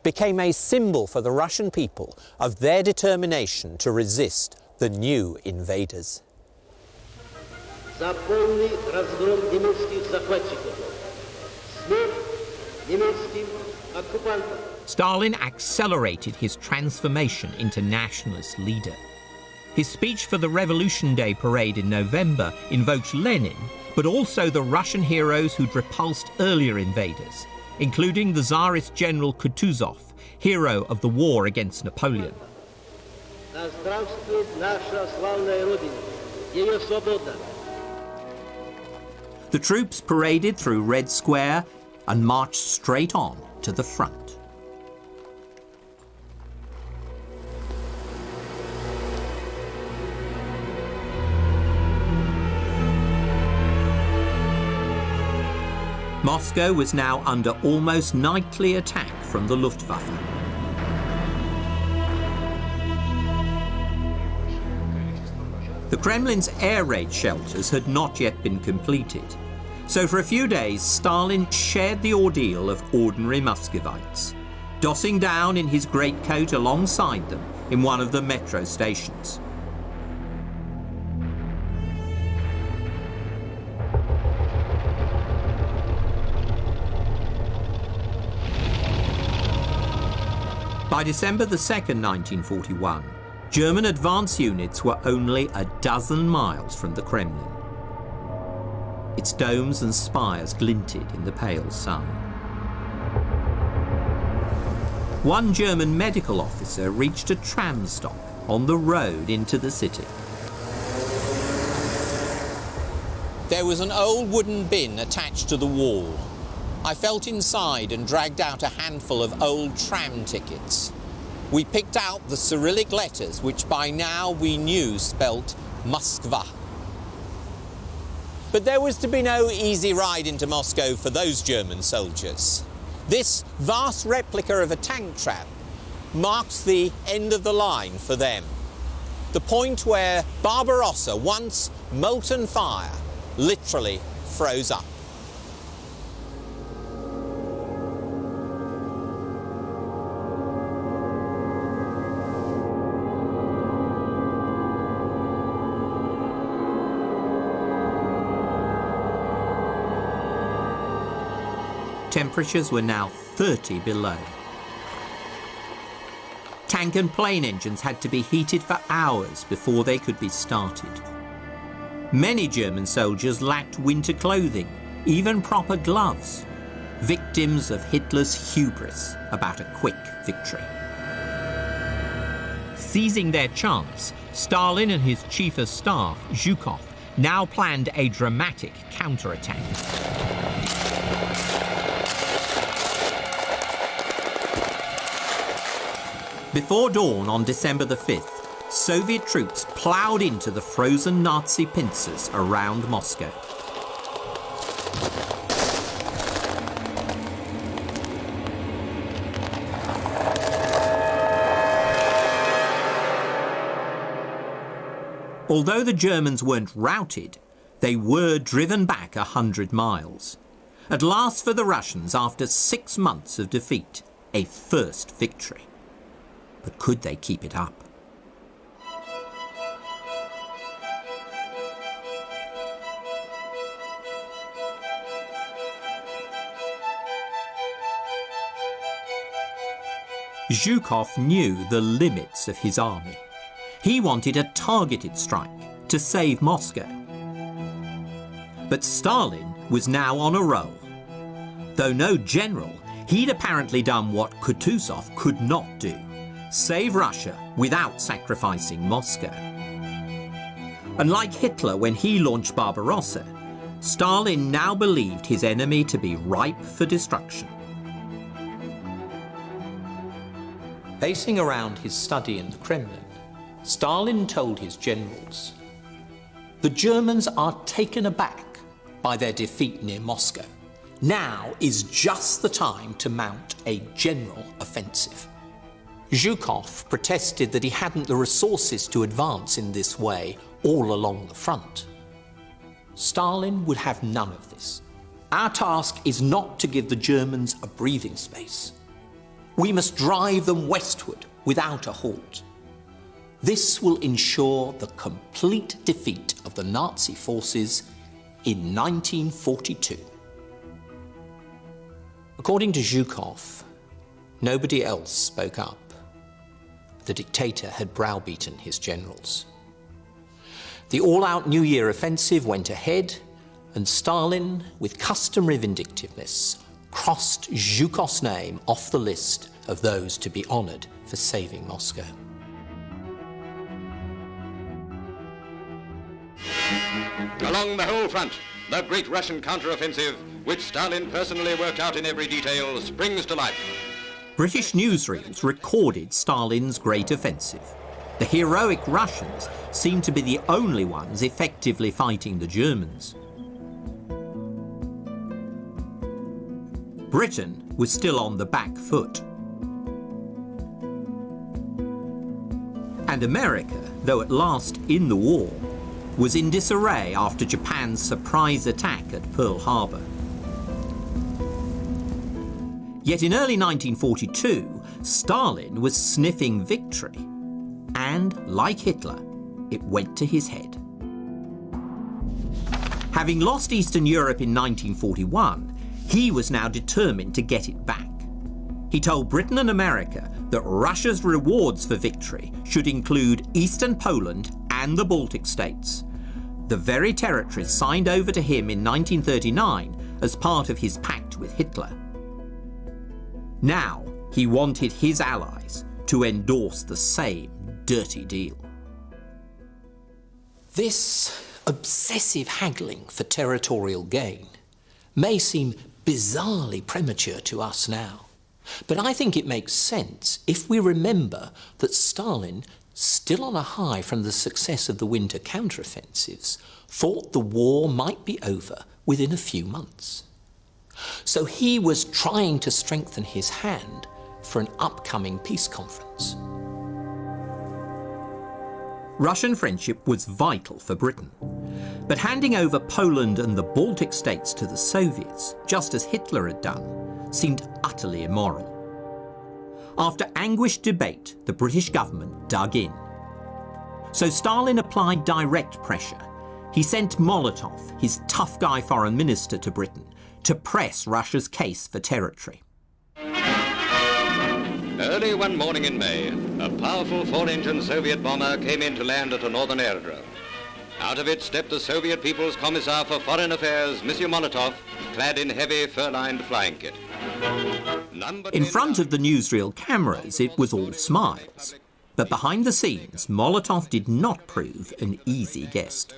became a symbol for the Russian people of their determination to resist the new invaders. За полный разгром немецких захватчиков. Смерть немецким оккупантам. Stalin accelerated his transformation into nationalist leader. His speech for the Revolution Day parade in November invoked Lenin, but also the Russian heroes who'd repulsed earlier invaders, including the Tsarist general Kutuzov, hero of the war against Napoleon. Да здравствует наша славная Родина, ее свобода. The troops paraded through Red Square and marched straight on to the front. Moscow was now under almost nightly attack from the Luftwaffe. The Kremlin's air raid shelters had not yet been completed, so for a few days Stalin shared the ordeal of ordinary Muscovites, dossing down in his greatcoat alongside them in one of the metro stations. By December the 2nd, 1941, German advance units were only a dozen miles from the Kremlin. Its domes and spires glinted in the pale sun. One German medical officer reached a tram stop on the road into the city. There was an old wooden bin attached to the wall. I felt inside and dragged out a handful of old tram tickets. We picked out the Cyrillic letters, which by now we knew spelt Moskva. But there was to be no easy ride into Moscow for those German soldiers. This vast replica of a tank trap marks the end of the line for them. The point where Barbarossa, once molten fire, literally froze up. Temperatures were now 30 below. Tank and plane engines had to be heated for hours before they could be started. Many German soldiers lacked winter clothing, even proper gloves, victims of Hitler's hubris about a quick victory. Seizing their chance, Stalin and his chief of staff, Zhukov, now planned a dramatic counterattack. Before dawn on December the 5th, Soviet troops ploughed into the frozen Nazi pincers around Moscow. Although the Germans weren't routed, they were driven back 100 miles. At last for the Russians, after 6 months of defeat, a first victory. But could they keep it up? Zhukov knew the limits of his army. He wanted a targeted strike to save Moscow. But Stalin was now on a roll. Though no general, he'd apparently done what Kutuzov could not do: save Russia without sacrificing Moscow. And like Hitler when he launched Barbarossa, Stalin now believed his enemy to be ripe for destruction. Pacing around his study in the Kremlin, Stalin told his generals, "The Germans are taken aback by their defeat near Moscow. Now is just the time to mount a general offensive." Zhukov protested that he hadn't the resources to advance in this way all along the front. Stalin would have none of this. "Our task is not to give the Germans a breathing space. We must drive them westward without a halt. This will ensure the complete defeat of the Nazi forces in 1942. According to Zhukov, nobody else spoke up. The dictator had browbeaten his generals. The all-out New Year offensive went ahead, and Stalin, with customary vindictiveness, crossed Zhukov's name off the list of those to be honoured for saving Moscow. Along the whole front, the great Russian counter-offensive, which Stalin personally worked out in every detail, springs to life. British newsreels recorded Stalin's great offensive. The heroic Russians seemed to be the only ones effectively fighting the Germans. Britain was still on the back foot. And America, though at last in the war, was in disarray after Japan's surprise attack at Pearl Harbor. Yet in early 1942, Stalin was sniffing victory. And, like Hitler, it went to his head. Having lost Eastern Europe in 1941, he was now determined to get it back. He told Britain and America that Russia's rewards for victory should include Eastern Poland and the Baltic states, the very territories signed over to him in 1939 as part of his pact with Hitler. Now he wanted his allies to endorse the same dirty deal. This obsessive haggling for territorial gain may seem bizarrely premature to us now, but I think it makes sense if we remember that Stalin, still on a high from the success of the winter counteroffensives, thought the war might be over within a few months. So he was trying to strengthen his hand for an upcoming peace conference. Russian friendship was vital for Britain, but handing over Poland and the Baltic states to the Soviets, just as Hitler had done, seemed utterly immoral. After anguished debate, the British government dug in. So Stalin applied direct pressure. He sent Molotov, his tough guy foreign minister, to Britain to press Russia's case for territory. Early one morning in May, a powerful 4-engine Soviet bomber came in to land at a northern aerodrome. Out of it stepped the Soviet People's Commissar for Foreign Affairs, Monsieur Molotov, clad in heavy fur-lined flying kit. In front of the newsreel cameras, it was all smiles. But behind the scenes, Molotov did not prove an easy guest.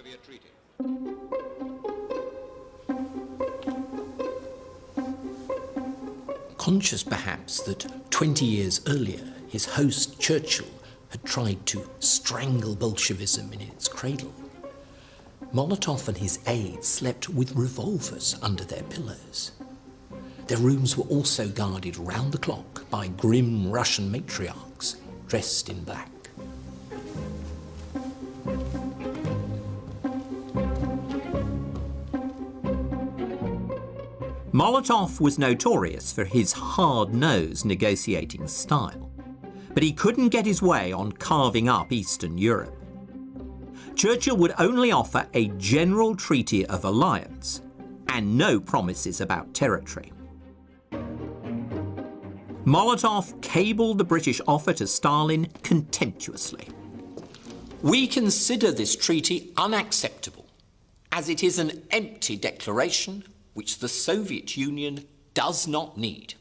Conscious perhaps that 20 years earlier his host Churchill had tried to strangle Bolshevism in its cradle, Molotov and his aides slept with revolvers under their pillows. Their rooms were also guarded round the clock by grim Russian matriarchs dressed in black. Molotov was notorious for his hard-nosed negotiating style, but he couldn't get his way on carving up Eastern Europe. Churchill would only offer a general treaty of alliance and no promises about territory. Molotov cabled the British offer to Stalin contemptuously. "We consider this treaty unacceptable, as it is an empty declaration which the Soviet Union does not need."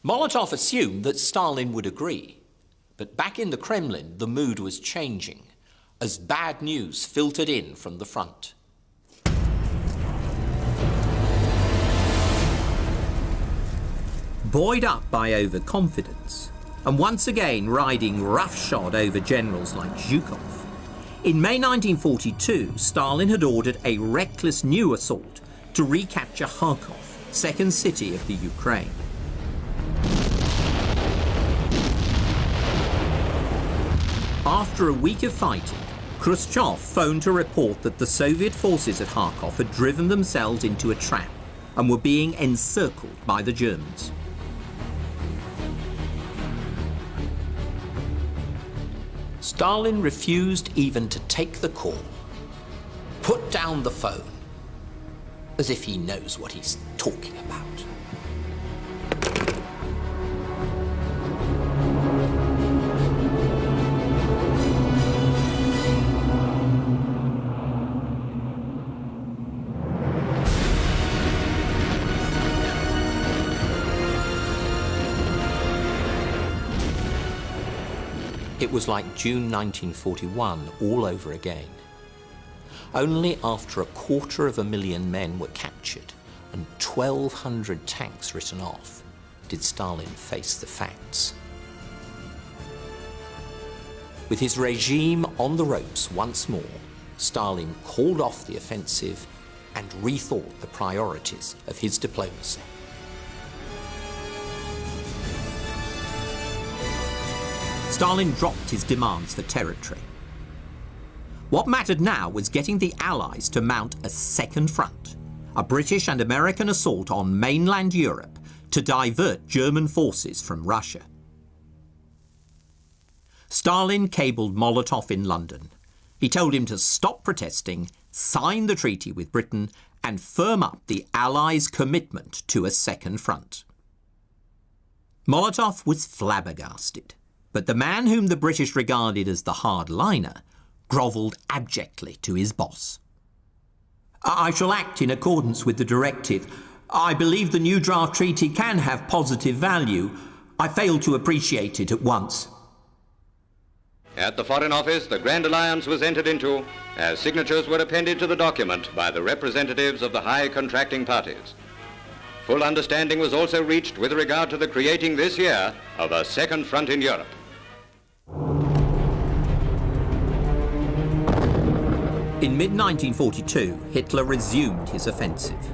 Molotov assumed that Stalin would agree, but back in the Kremlin the mood was changing as bad news filtered in from the front. Buoyed up by overconfidence, and once again riding roughshod over generals like Zhukov, in May 1942 Stalin had ordered a reckless new assault to recapture Kharkov, second city of the Ukraine. After a week of fighting, Khrushchev phoned to report that the Soviet forces at Kharkov had driven themselves into a trap and were being encircled by the Germans. Stalin refused even to take the call, put down the phone, as if he knows what he's talking about. It was like June 1941 all over again. Only after 250,000 men were captured and 1,200 tanks written off did Stalin face the facts. With his regime on the ropes once more, Stalin called off the offensive and rethought the priorities of his diplomacy. Stalin dropped his demands for territory. What mattered now was getting the Allies to mount a second front, a British and American assault on mainland Europe to divert German forces from Russia. Stalin cabled Molotov in London. He told him to stop protesting, sign the treaty with Britain, and firm up the Allies' commitment to a second front. Molotov was flabbergasted, but the man whom the British regarded as the hardliner grovelled abjectly to his boss. "I shall act in accordance with the directive. I believe the new draft treaty can have positive value. I failed to appreciate it at once." At the Foreign Office, the Grand Alliance was entered into as signatures were appended to the document by the representatives of the high contracting parties. Full understanding was also reached with regard to the creating this year of a second front in Europe. In mid-1942, Hitler resumed his offensive.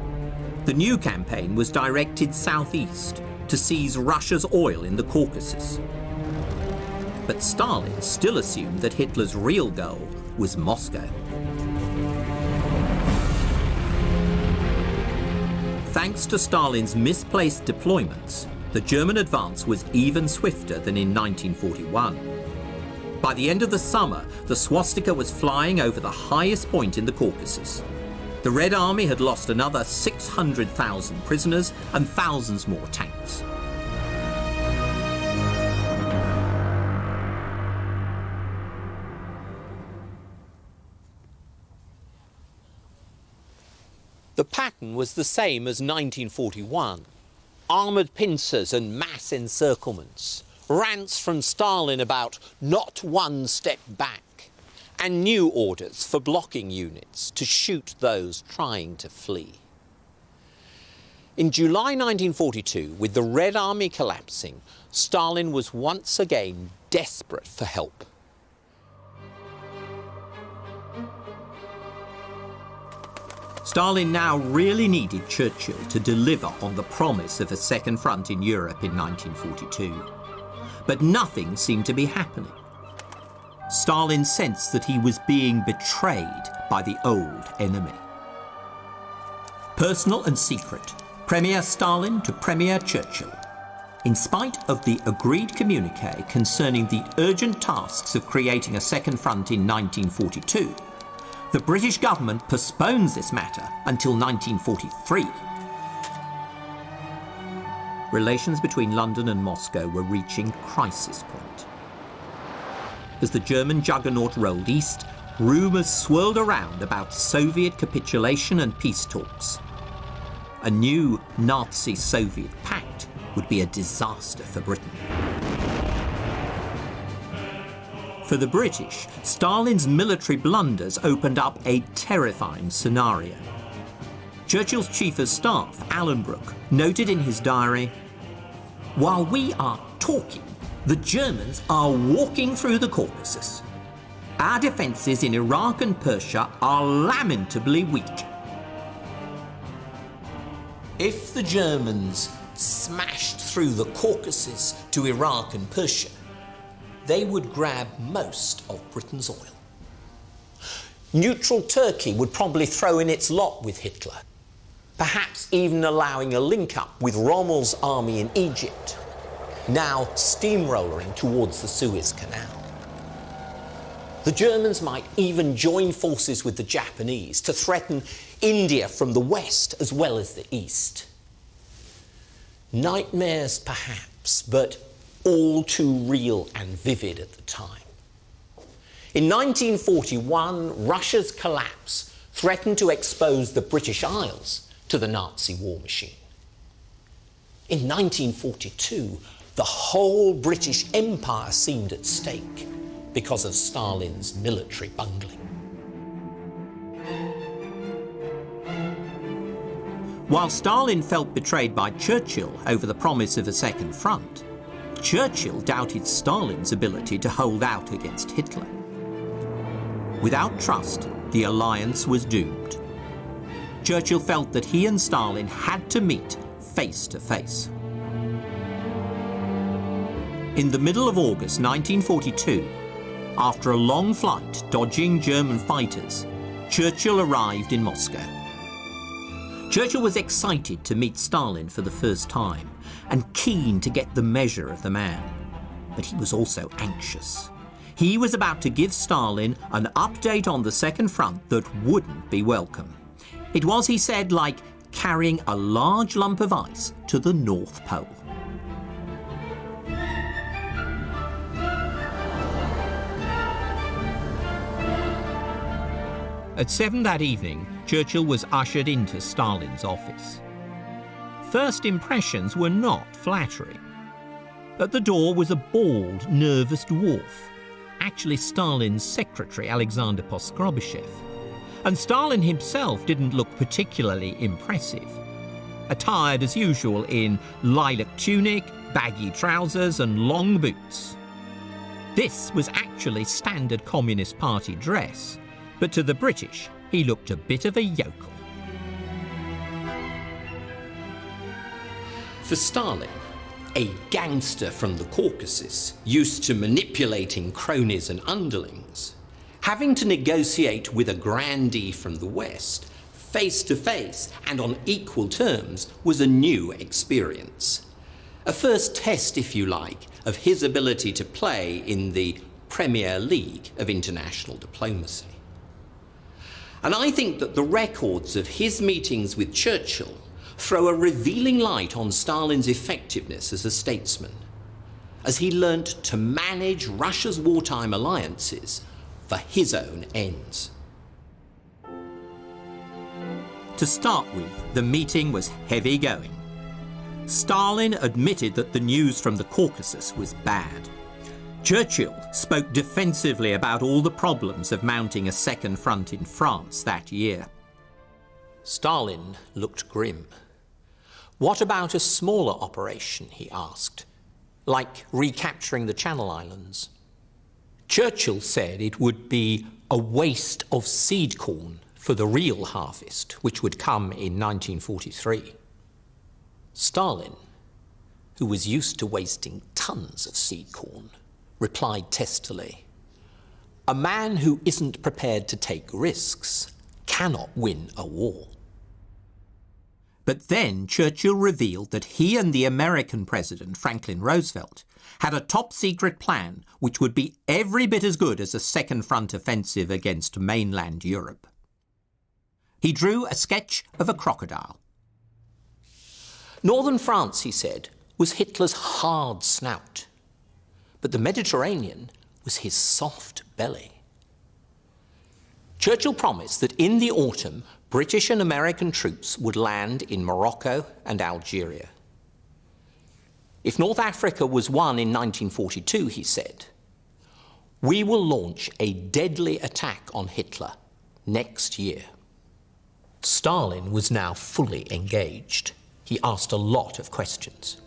The new campaign was directed southeast to seize Russia's oil in the Caucasus. But Stalin still assumed that Hitler's real goal was Moscow. Thanks to Stalin's misplaced deployments, the German advance was even swifter than in 1941. By the end of the summer, the swastika was flying over the highest point in the Caucasus. The Red Army had lost another 600,000 prisoners and thousands more tanks. The pattern was the same as 1941. Armoured pincers and mass encirclements, rants from Stalin about not one step back, and new orders for blocking units to shoot those trying to flee. In July 1942, with the Red Army collapsing, Stalin was once again desperate for help. Stalin now really needed Churchill to deliver on the promise of a second front in Europe in 1942. But nothing seemed to be happening. Stalin sensed that he was being betrayed by the old enemy. personal and secret, Premier Stalin to Premier Churchill. In spite of the agreed communique concerning the urgent tasks of creating a second front in 1942, the British government postpones this matter until 1943. Relations between London and Moscow were reaching crisis point. As the German juggernaut rolled east, rumours swirled around about Soviet capitulation and peace talks. A new Nazi-Soviet pact would be a disaster for Britain. For the British, Stalin's military blunders opened up a terrifying scenario. Churchill's chief of staff, Alan Brooke, noted in his diary, "While we are talking, the Germans are walking through the Caucasus. Our defences in Iraq and Persia are lamentably weak." If the Germans smashed through the Caucasus to Iraq and Persia, they would grab most of Britain's oil. Neutral Turkey would probably throw in its lot with Hitler, perhaps even allowing a link-up with Rommel's army in Egypt, now steamrolling towards the Suez Canal. The Germans might even join forces with the Japanese to threaten India from the west as well as the east. Nightmares perhaps, but all too real and vivid at the time. In 1941, Russia's collapse threatened to expose the British Isles to the Nazi war machine. In 1942, the whole British Empire seemed at stake because of Stalin's military bungling. While Stalin felt betrayed by Churchill over the promise of a second front, Churchill doubted Stalin's ability to hold out against Hitler. Without trust, the alliance was doomed. Churchill felt that he and Stalin had to meet face to face. In the middle of August 1942, after a long flight dodging German fighters, Churchill arrived in Moscow. Churchill was excited to meet Stalin for the first time and keen to get the measure of the man. But he was also anxious. He was about to give Stalin an update on the Second Front that wouldn't be welcome. It was, he said, like carrying a large lump of ice to the North Pole. At 7 that evening, Churchill was ushered into Stalin's office. First impressions were not flattering. At the door was a bald, nervous dwarf, actually Stalin's secretary, Alexander Poskrovyshev. And Stalin himself didn't look particularly impressive. Attired as usual in lilac tunic, baggy trousers and long boots. This was actually standard Communist Party dress, but to the British, he looked a bit of a yokel. For Stalin, a gangster from the Caucasus, used to manipulating cronies and underlings, having to negotiate with a grandee from the West, face to face and on equal terms, was a new experience. A first test, if you like, of his ability to play in the Premier League of international diplomacy. And I think that the records of his meetings with Churchill throw a revealing light on Stalin's effectiveness as a statesman, as he learnt to manage Russia's wartime alliances for his own ends. To start with, the meeting was heavy going. Stalin admitted that the news from the Caucasus was bad. Churchill spoke defensively about all the problems of mounting a second front in France that year. Stalin looked grim. What about a smaller operation, he asked, like recapturing the Channel Islands? Churchill said it would be a waste of seed corn for the real harvest, which would come in 1943. Stalin, who was used to wasting tons of seed corn, replied testily, "A man who isn't prepared to take risks cannot win a war." But then Churchill revealed that he and the American president, Franklin Roosevelt, had a top-secret plan which would be every bit as good as a second front offensive against mainland Europe. He drew a sketch of a crocodile. Northern France, he said, was Hitler's hard snout, but the Mediterranean was his soft belly. Churchill promised that in the autumn, British and American troops would land in Morocco and Algeria. If North Africa was won in 1942, he said, we will launch a deadly attack on Hitler next year. Stalin was now fully engaged. He asked a lot of questions.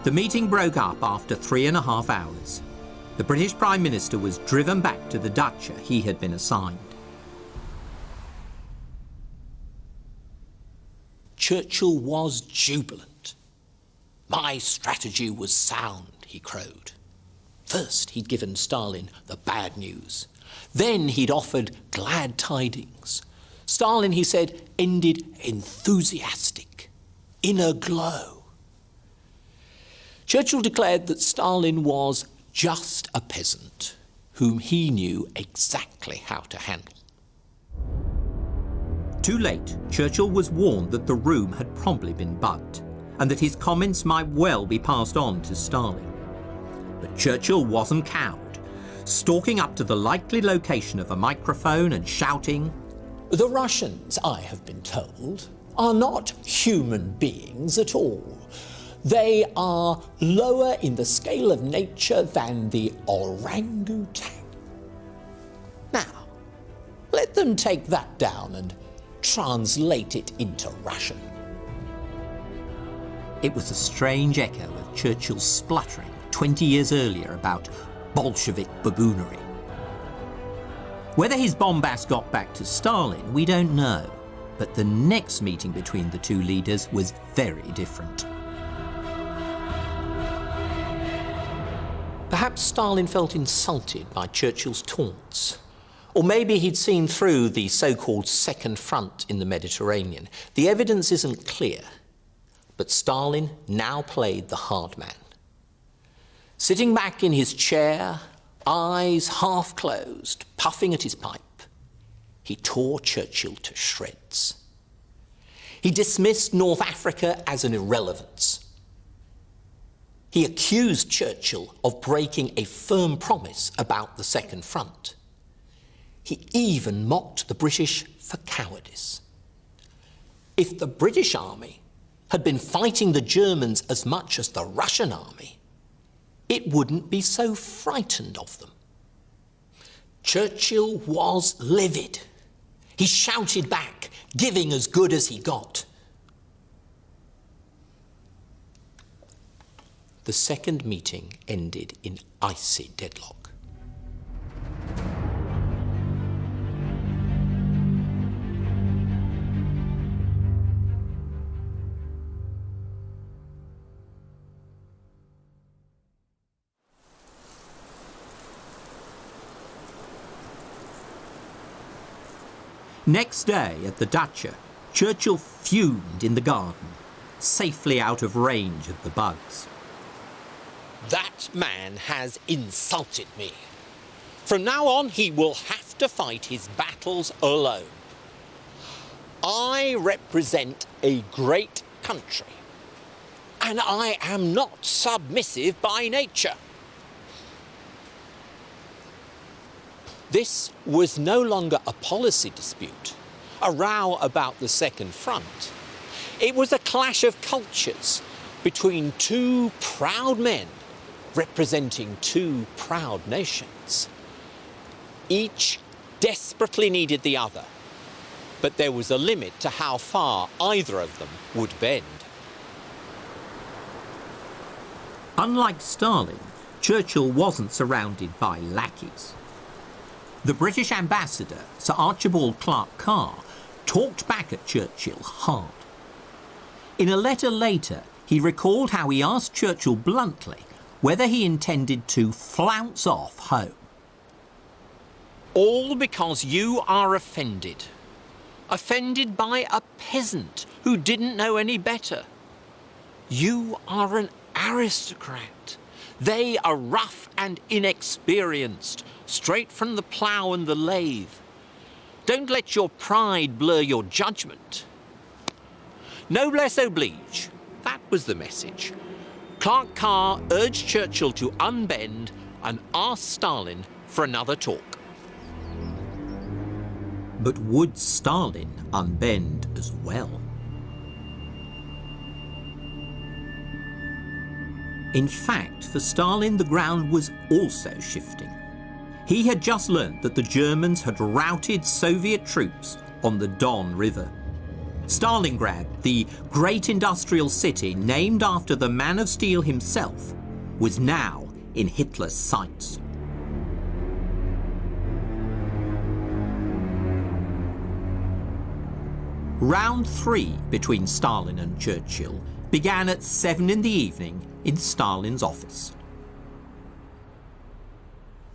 The meeting broke up after 3.5 hours. The British Prime Minister was driven back to the dacha he had been assigned. Churchill was jubilant. My strategy was sound, he crowed. First, he'd given Stalin the bad news. Then he'd offered glad tidings. Stalin, he said, ended enthusiastic, in a glow. Churchill declared that Stalin was just a peasant whom he knew exactly how to handle. Too late, Churchill was warned that the room had probably been bugged and that his comments might well be passed on to Stalin. But Churchill wasn't cowed, stalking up to the likely location of a microphone and shouting, The Russians, I have been told, are not human beings at all. They are lower in the scale of nature than the orangutan. Now, let them take that down and translate it into Russian. It was a strange echo of Churchill's spluttering 20 years earlier about Bolshevik baboonery. Whether his bombast got back to Stalin, we don't know, but the next meeting between the two leaders was very different. Perhaps Stalin felt insulted by Churchill's taunts. Or maybe he'd seen through the so-called Second Front in the Mediterranean. The evidence isn't clear, but Stalin now played the hard man. Sitting back in his chair, eyes half closed, puffing at his pipe, he tore Churchill to shreds. He dismissed North Africa as an irrelevance. He accused Churchill of breaking a firm promise about the Second Front. He even mocked the British for cowardice. If the British army had been fighting the Germans as much as the Russian army, it wouldn't be so frightened of them. Churchill was livid. He shouted back, giving as good as he got. The second meeting ended in icy deadlock. Next day at the dacha, Churchill fumed in the garden, safely out of range of the bugs. That man has insulted me. From now on, he will have to fight his battles alone. I represent a great country, and I am not submissive by nature. This was no longer a policy dispute, a row about the Second Front. It was a clash of cultures between two proud men representing two proud nations. Each desperately needed the other, but there was a limit to how far either of them would bend. Unlike Stalin, Churchill wasn't surrounded by lackeys. The British ambassador, Sir Archibald Clark Carr, talked back at Churchill hard. In a letter later, he recalled how he asked Churchill bluntly whether he intended to flounce off home. All because you are offended. offended by a peasant who didn't know any better. You are an aristocrat. They are rough and inexperienced, straight from the plough and the lathe. Don't let your pride blur your judgment. Noblesse oblige. That was the message. Clark Carr urged Churchill to unbend and ask Stalin for another talk. But would Stalin unbend as well? In fact, for Stalin, the ground was also shifting. He had just learnt that the Germans had routed Soviet troops on the Don River. Stalingrad, the great industrial city named after the Man of Steel himself, was now in Hitler's sights. Round 3 between Stalin and Churchill began at 7 in the evening in Stalin's office.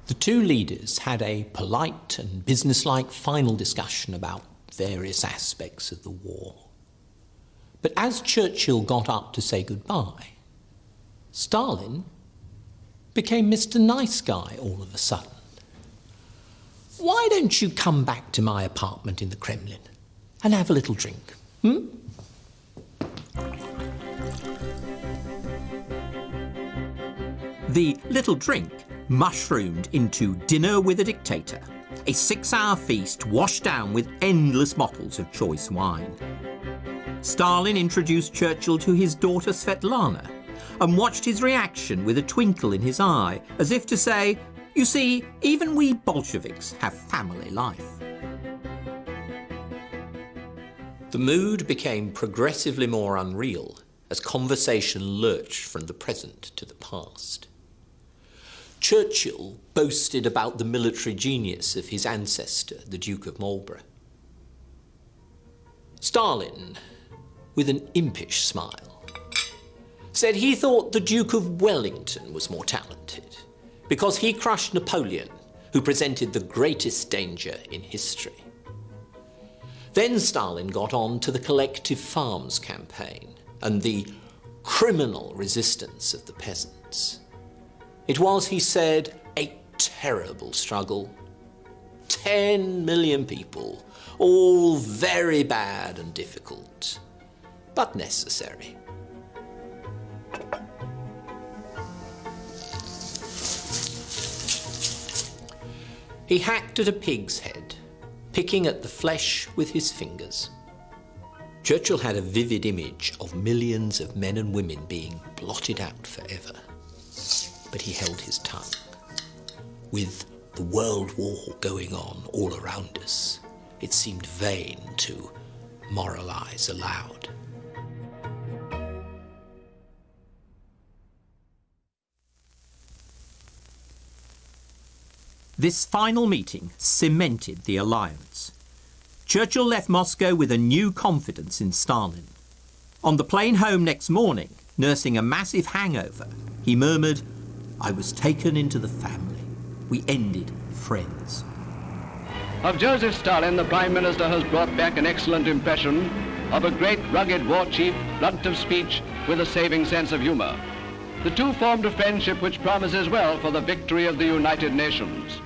The two leaders had a polite and businesslike final discussion about various aspects of the war. But as Churchill got up to say goodbye, Stalin became Mr. Nice Guy all of a sudden. Why don't you come back to my apartment in the Kremlin and have a little drink, The little drink mushroomed into dinner with a dictator, a 6-hour feast washed down with endless bottles of choice wine. Stalin introduced Churchill to his daughter Svetlana and watched his reaction with a twinkle in his eye, as if to say, you see, even we Bolsheviks have family life. The mood became progressively more unreal as conversation lurched from the present to the past. Churchill boasted about the military genius of his ancestor, the Duke of Marlborough. Stalin, with an impish smile, said he thought the Duke of Wellington was more talented because he crushed Napoleon, who presented the greatest danger in history. Then Stalin got on to the collective farms campaign and the criminal resistance of the peasants. It was, he said, a terrible struggle. 10 million people, all very bad and difficult, but necessary. He hacked at a pig's head, picking at the flesh with his fingers. Churchill had a vivid image of millions of men and women being blotted out forever. But he held his tongue. With the World War going on all around us, it seemed vain to moralize aloud. This final meeting cemented the alliance. Churchill left Moscow with a new confidence in Stalin. On the plane home next morning, nursing a massive hangover, he murmured, I was taken into the family. We ended friends. Of Joseph Stalin, the Prime Minister has brought back an excellent impression of a great rugged war chief, blunt of speech, with a saving sense of humor. The two formed a friendship which promises well for the victory of the United Nations.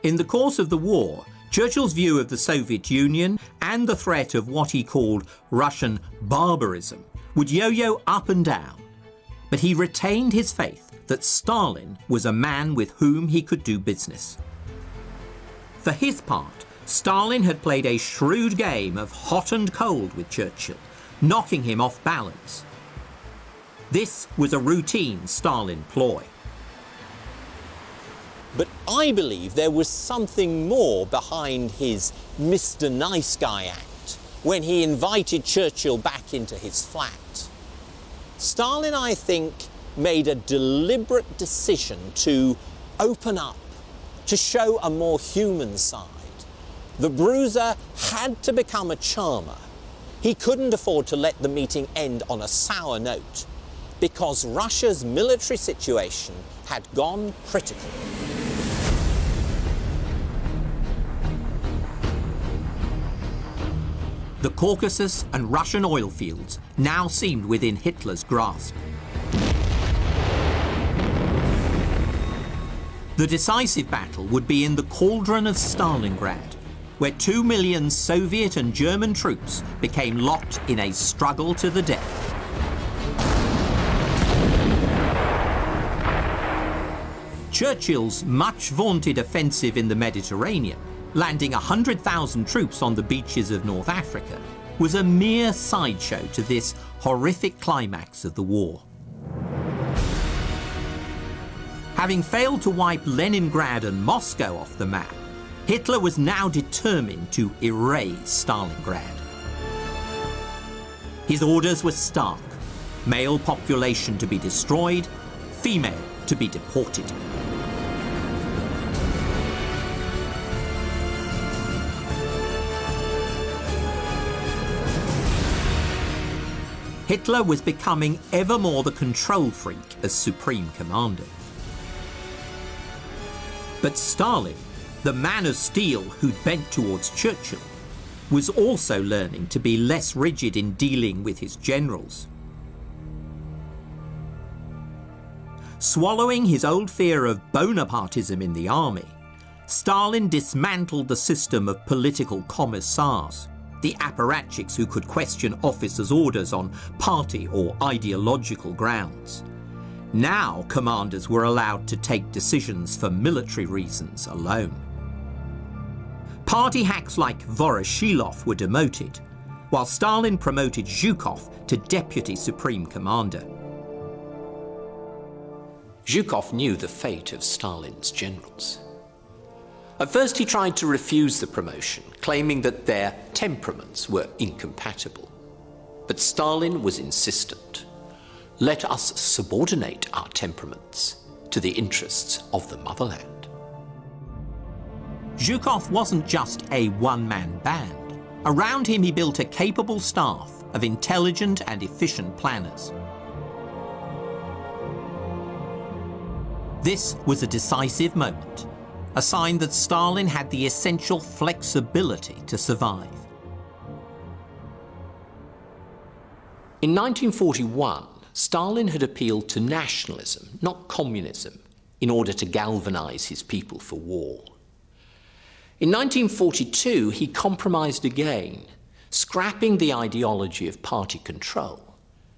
In the course of the war, Churchill's view of the Soviet Union and the threat of what he called Russian barbarism would yo-yo up and down. But he retained his faith that Stalin was a man with whom he could do business. For his part, Stalin had played a shrewd game of hot and cold with Churchill, knocking him off balance. This was a routine Stalin ploy. But I believe there was something more behind his Mr. Nice Guy act when he invited Churchill back into his flat. Stalin, I think, made a deliberate decision to open up, to show a more human side, The bruiser had to become a charmer. He couldn't afford to let the meeting end on a sour note because Russia's military situation had gone critical. The Caucasus and Russian oil fields now seemed within Hitler's grasp. The decisive battle would be in the cauldron of Stalingrad, where 2 million Soviet and German troops became locked in a struggle to the death. Churchill's much vaunted offensive in the Mediterranean, landing 100,000 troops on the beaches of North Africa, was a mere sideshow to this horrific climax of the war. Having failed to wipe Leningrad and Moscow off the map, Hitler was now determined to erase Stalingrad. His orders were stark: male population to be destroyed, female to be deported. Hitler was becoming ever more the control freak as supreme commander. But Stalin, the man of steel who'd bent towards Churchill, was also learning to be less rigid in dealing with his generals. Swallowing his old fear of Bonapartism in the army, Stalin dismantled the system of political commissars, the apparatchiks who could question officers' orders on party or ideological grounds. Now commanders were allowed to take decisions for military reasons alone. Party hacks like Voroshilov were demoted, while Stalin promoted Zhukov to deputy supreme commander. Zhukov knew the fate of Stalin's generals. At first he tried to refuse the promotion, claiming that their temperaments were incompatible. But Stalin was insistent. Let us subordinate our temperaments to the interests of the motherland. Zhukov wasn't just a one-man band. Around him he built a capable staff of intelligent and efficient planners. This was a decisive moment, a sign that Stalin had the essential flexibility to survive. In 1941, Stalin had appealed to nationalism, not communism, in order to galvanize his people for war. In 1942, he compromised again, scrapping the ideology of party control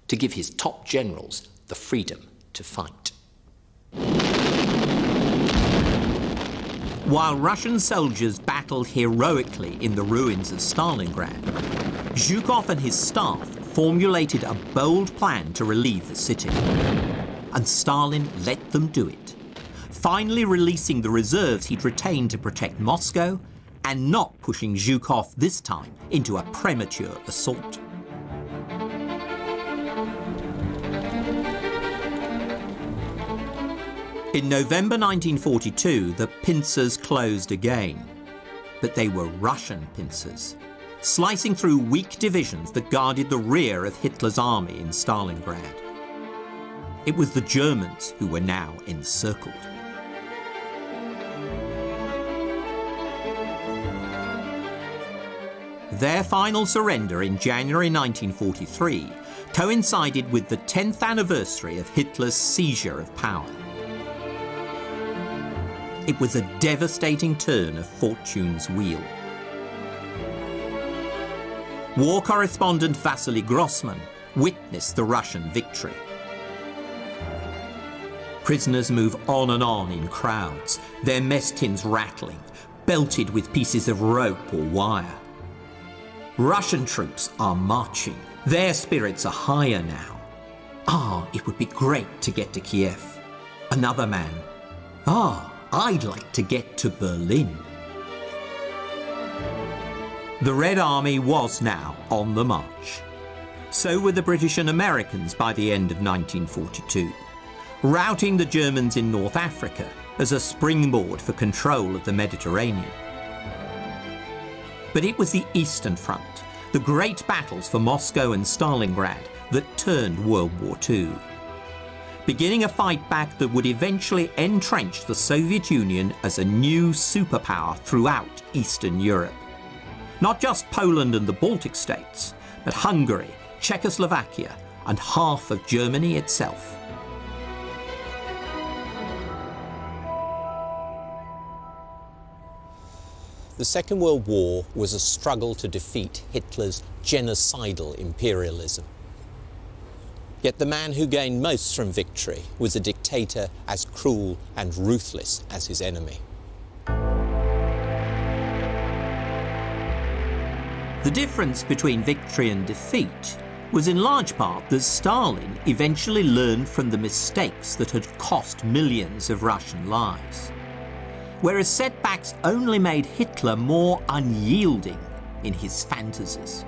to give his top generals the freedom to fight. While Russian soldiers battled heroically in the ruins of Stalingrad, Zhukov and his staff formulated a bold plan to relieve the city. And Stalin let them do it, finally releasing the reserves he'd retained to protect Moscow and not pushing Zhukov this time into a premature assault. In November 1942, the pincers closed again, but they were Russian pincers, slicing through weak divisions that guarded the rear of Hitler's army in Stalingrad. It was the Germans who were now encircled. Their final surrender in January 1943 coincided with the 10th anniversary of Hitler's seizure of power. It was a devastating turn of fortune's wheel. War correspondent Vasily Grossman witnessed the Russian victory. Prisoners move on and on in crowds, their mess tins rattling, belted with pieces of rope or wire. Russian troops are marching. Their spirits are higher now. It would be great to get to Kiev. Another man. I'd like to get to Berlin. The Red Army was now on the march. So were the British and Americans by the end of 1942, routing the Germans in North Africa as a springboard for control of the Mediterranean. But it was the Eastern Front, the great battles for Moscow and Stalingrad, that turned World War II, beginning a fight back that would eventually entrench the Soviet Union as a new superpower throughout Eastern Europe. Not just Poland and the Baltic states, but Hungary, Czechoslovakia, and half of Germany itself. The Second World War was a struggle to defeat Hitler's genocidal imperialism. Yet the man who gained most from victory was a dictator as cruel and ruthless as his enemy. The difference between victory and defeat was in large part that Stalin eventually learned from the mistakes that had cost millions of Russian lives, whereas setbacks only made Hitler more unyielding in his fantasies.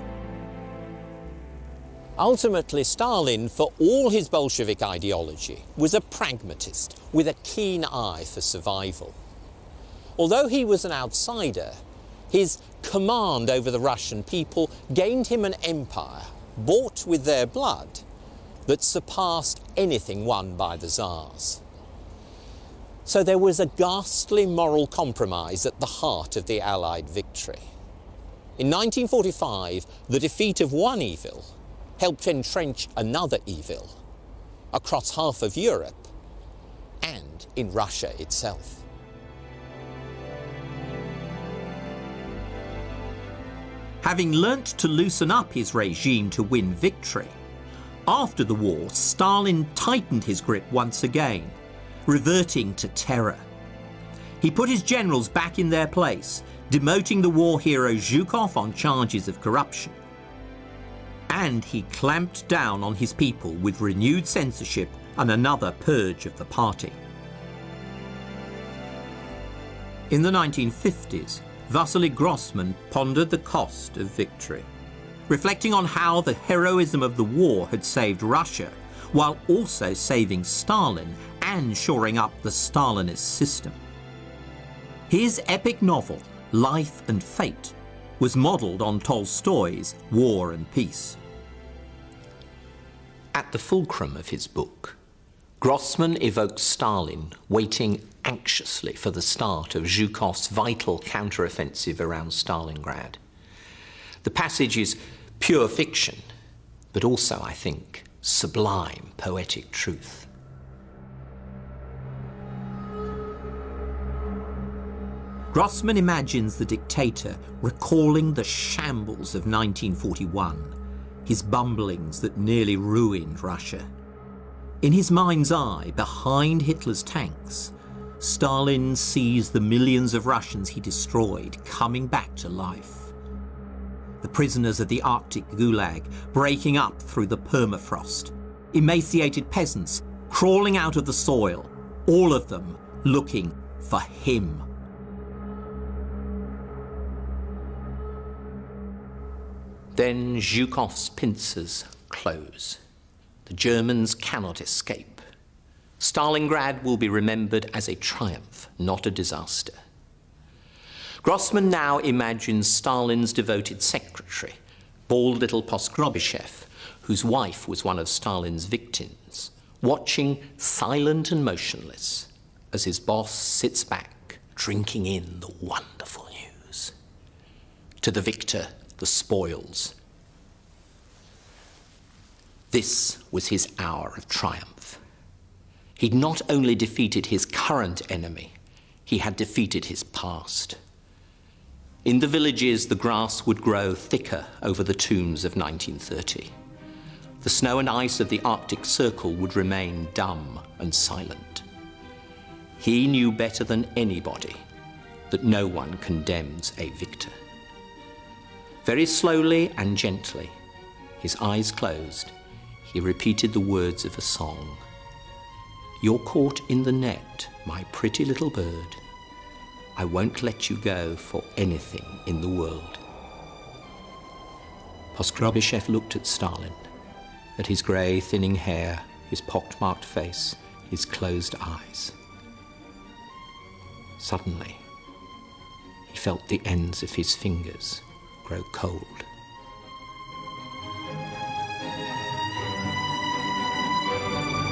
Ultimately, Stalin, for all his Bolshevik ideology, was a pragmatist with a keen eye for survival. Although he was an outsider, his command over the Russian people gained him an empire, bought with their blood, that surpassed anything won by the Tsars. So there was a ghastly moral compromise at the heart of the Allied victory. In 1945, the defeat of one evil helped entrench another evil across half of Europe and in Russia itself. Having learnt to loosen up his regime to win victory, after the war, Stalin tightened his grip once again, reverting to terror. He put his generals back in their place, demoting the war hero Zhukov on charges of corruption. And he clamped down on his people with renewed censorship and another purge of the party. In the 1950s, Vasily Grossman pondered the cost of victory, reflecting on how the heroism of the war had saved Russia, while also saving Stalin and shoring up the Stalinist system. His epic novel, Life and Fate, was modelled on Tolstoy's War and Peace. At the fulcrum of his book, Grossman evokes Stalin waiting anxiously for the start of Zhukov's vital counteroffensive around Stalingrad. The passage is pure fiction, but also, I think, sublime poetic truth. Grossman imagines the dictator recalling the shambles of 1941, his bumblings that nearly ruined Russia. In his mind's eye, behind Hitler's tanks, Stalin sees the millions of Russians he destroyed coming back to life. The prisoners of the Arctic gulag breaking up through the permafrost, emaciated peasants crawling out of the soil, all of them looking for him. Then Zhukov's pincers close. The Germans cannot escape. Stalingrad will be remembered as a triumph, not a disaster. Grossman now imagines Stalin's devoted secretary, bald little Poskrobyshev, whose wife was one of Stalin's victims, watching silent and motionless as his boss sits back, drinking in the wonderful news. To the victor, the spoils. This was his hour of triumph. He'd not only defeated his current enemy, he had defeated his past. In the villages, the grass would grow thicker over the tombs of 1930. The snow and ice of the Arctic Circle would remain dumb and silent. He knew better than anybody that no one condemns a victor. Very slowly and gently, his eyes closed, he repeated the words of a song. "You're caught in the net, my pretty little bird. I won't let you go for anything in the world." Poskrobyshev looked at Stalin, at his grey, thinning hair, his pockmarked face, his closed eyes. Suddenly, he felt the ends of his fingers grow cold.